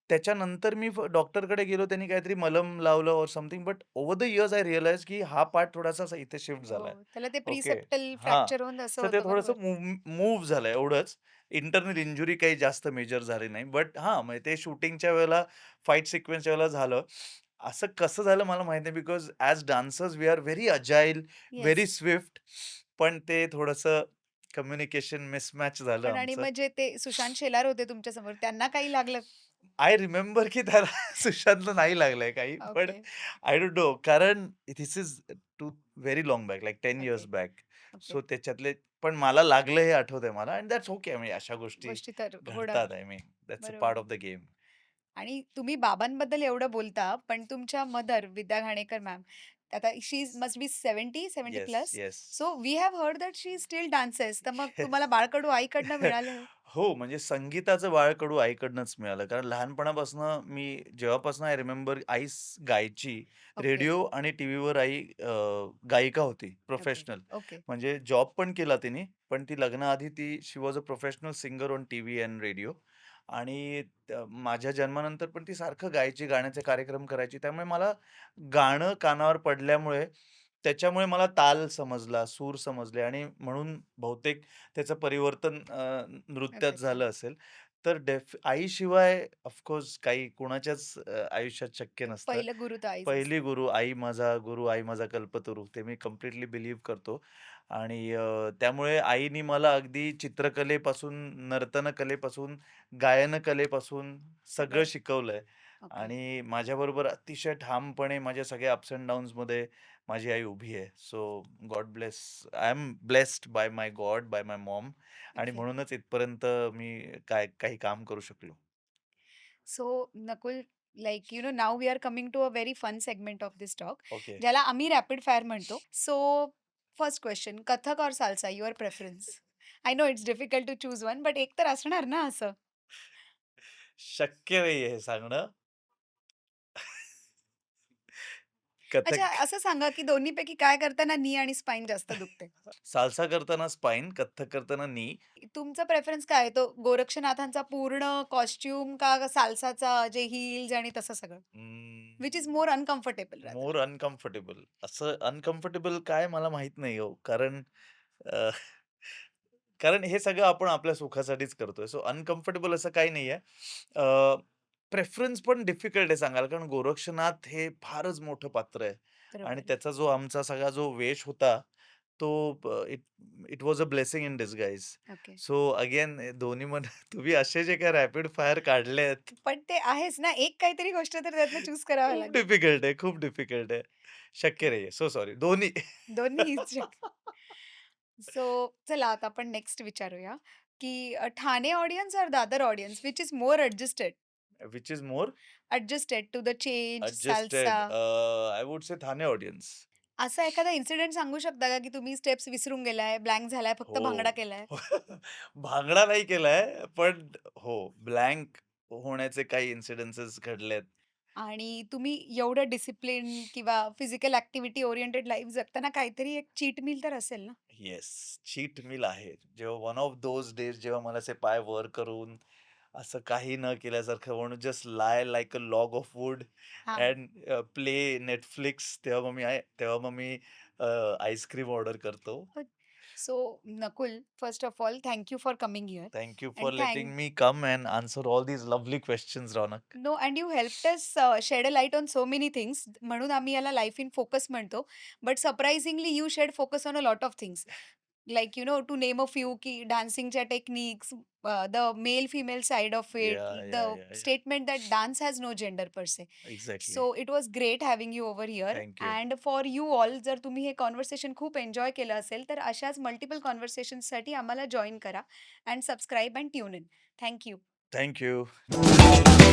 त्याच्यानंतर मी डॉक्टरकडे गेलो. त्यांनी काहीतरी मलम लावलं और something. But over the years I realise की हा पार्ट थोडासा असा इथे शिफ्ट हो, झालाय. त्याला ते ओके. प्रिसेप्टल हां. फ्रॅक्चर होऊन असं तर ते होतं बरोबर. थोडंसं मूव्ह झालंय एवढंच. इंटरनल इंजुरी काही जास्त मेजर झाली नाही. बट हां, म्हणजे ते शूटिंगच्या वेळेला, फाईट सिक्वेन्सच्या वेळेला झालं. असं कसं झालं मला माहीत नाही. Because as dancers we are very agile, very yes. Swift. पण ते थोडंसं कम्युनिकेशन मिसमॅच झालं पण आणि आमचं. म्हणजे ते सुशांत शेलार होते तुमच्यासमोर, त्यांना काही लागलं? आय रिमेंबर की त्याला सुशांतला नाही लागलंय काही. पण ओके, आय डोंट नो, कारण this is too very long back, like 10 okay, years back. Okay. So त्याच्यातले पण मला लागलं हे आठवतंय मला अँड दॅट्स ओके. म्हणजे अशा गोष्टी गोष्टी तर होणार. घडतात. I mean that's a part बरोबर. Of the game. आणि तुम्ही बाबांबद्दल एवढं बोलता, पण तुमच्या मदर विद्या घाणेकर मॅम, आता she must be 70 yes, plus. Yes. So we have heard that she still dances. तर मग येस. तुम्हाला बाळकडू आईकडनं मिळालं? हो, म्हणजे संगीताचं बाळकडू आईकडनंच मिळालं. कारण लहानपणापासून मी जेव्हापासून आय रिमेंबर आई गायची. ओके, रेडिओ आणि टीव्हीवर आई गायिका होती, ओके, प्रोफेशनल. ओके, म्हणजे जॉब पण केला तिने. पण ती लग्नाआधी she was a professional singer on TV and radio. आणि माझ्या जन्मानंतर पण ती सारखं गायची, गाण्याचे कार्यक्रम करायची. त्यामुळे मला गाणं कानावर पडल्यामुळे त्याच्यामुळे मला ताल समजला, सूर समजले आणि म्हणून बहुतेक त्याचं परिवर्तन नृत्यात नृत्यात. झालं असेल. तर आईशिवाय ऑफकोर्स काही कुणाच्याच आयुष्यात शक्य नसतं. पहिलं गुरु तर आईच पहिली असतं. गुरु, आई माझा गुरु, आई माझा कल्पतरू. ते मी कंप्लीटली बिलीव्ह करतो. आणि त्यामुळे आईनी मला अगदी चित्रकलेपासून, नर्तन कलेपासून, गायन कलेपासून सगळं सगळं. शिकवलंय. ओके. आणि माझ्याबरोबर अतिशय ठामपणे माझ्या सगळ्या अप्स एंड डाउन्समध्ये माझी आई उभी आहे. So God bless. I am blessed by my God, by my mom. आणि ओके. म्हणूनच इथपर्यंत मी काही काम करू शकलो. So Nakul, like now we are coming to a very fun segment of this talk, okay. ज्याला आम्ही रॅपिड फायर म्हणतो. सो फर्स्ट क्वेश्चन, कथक और salsa, your preference? I know it's difficult to choose one, but एक तर असणार ना असं. शक्य नाहीये हे सांगणं. कथक अच्छा असं सांगा की दोन्हीपैकी काय करताना नी आणि स्पाइन जास्त दुखते? साल्सा करताना स्पाइन, कथ्थक करताना नी. तुमचा प्रेफरन्स काय आहे? तो गोरक्षनाथांचा पूर्ण कॉस्ट्यूम का साल्साचा जे हील्स आणि तसं सगळं? Which is more uncomfortable rather? More uncomfortable. असं अनकम्फर्टेबल काय मला माहित नाही हो. कारण अ, कारण हे सगळं आपण आपल्या सुखासाठीच करतोय. सो अनकम्फर्टेबल असं काही नाहीये. प्रेफरन्स पण डिफिकल्ट आहे सांगायला. कारण गोरक्षनाथ हे फारच मोठं पात्र आहे आणि बरोबर. त्याचा जो आमचा सगळा जो वेश होता, तो it it was a blessing in disguise. Okay. So again दोन्ही म्हण तुम्ही असे जे काही रॅपिड फायर काढलेत, पण ते आहेच ना, एक काहीतरी गोष्ट तर त्यातनं चूज करावी खूप लागेल. डिफिकल्ट आहे, खूप डिफिकल्ट आहे. शक्य नाहीये. So sorry. दोन्ही. दोन्हीच. सो चला आता आपण नेक्स्ट विचारूया, की ठाणे ऑडियन्स और Dadar audience which is more adjusted which is more adjusted to the change, salsa? adjusted. I would say Thane audience. असा एखादा इन्सिडेंट सांगू शकता का, की तुम्ही स्टेप्स विसरून गेलाय, ब्लँक झालाय, फक्त भांगडा हो. केलाय? भांगडा नाही केलाय, पण हो, ब्लँक होण्याचे काही इन्सिडेन्सेस घडलेत. आणि तुम्ही एवढं डिसिप्लिन किंवा फिजिकल ॲक्टिव्हिटी ओरिएंटेड लाईफ जगताना काहीतरी एक चीट मील तर असेल ना? येस, चीट मील आहे. जेव्हा वन ऑफ दोज डेज जेव्हा मला असे पाय वर करून, असं काही न केल्यासारखं म्हणून just lie like a log of wood हां. And play Netflix. तेव्हा मग मी आईस्क्रीम ऑर्डर करतो. So Nakul, first of all thank you for coming here thank you and for letting me come and answer all these lovely questions, Raunak. No and you helped us shed a light on so many things म्हणून आम्ही याला life in focus म्हणतो. But surprisingly you shed focus on a lot of things. Like to name a few की डान्सिंगच्या techniques, the male female side of it, yeah, the yeah, yeah, yeah. Statement that dance has no gender per se. Exactly. So it was great having you over here thank you. And for you all जर तुम्ही हे conversation खूप enjoy केलं असेल तर अशाच multiple कॉन्व्हर्सेशनसाठी आम्हाला join करा and subscribe and tune in. Thank you. Thank you.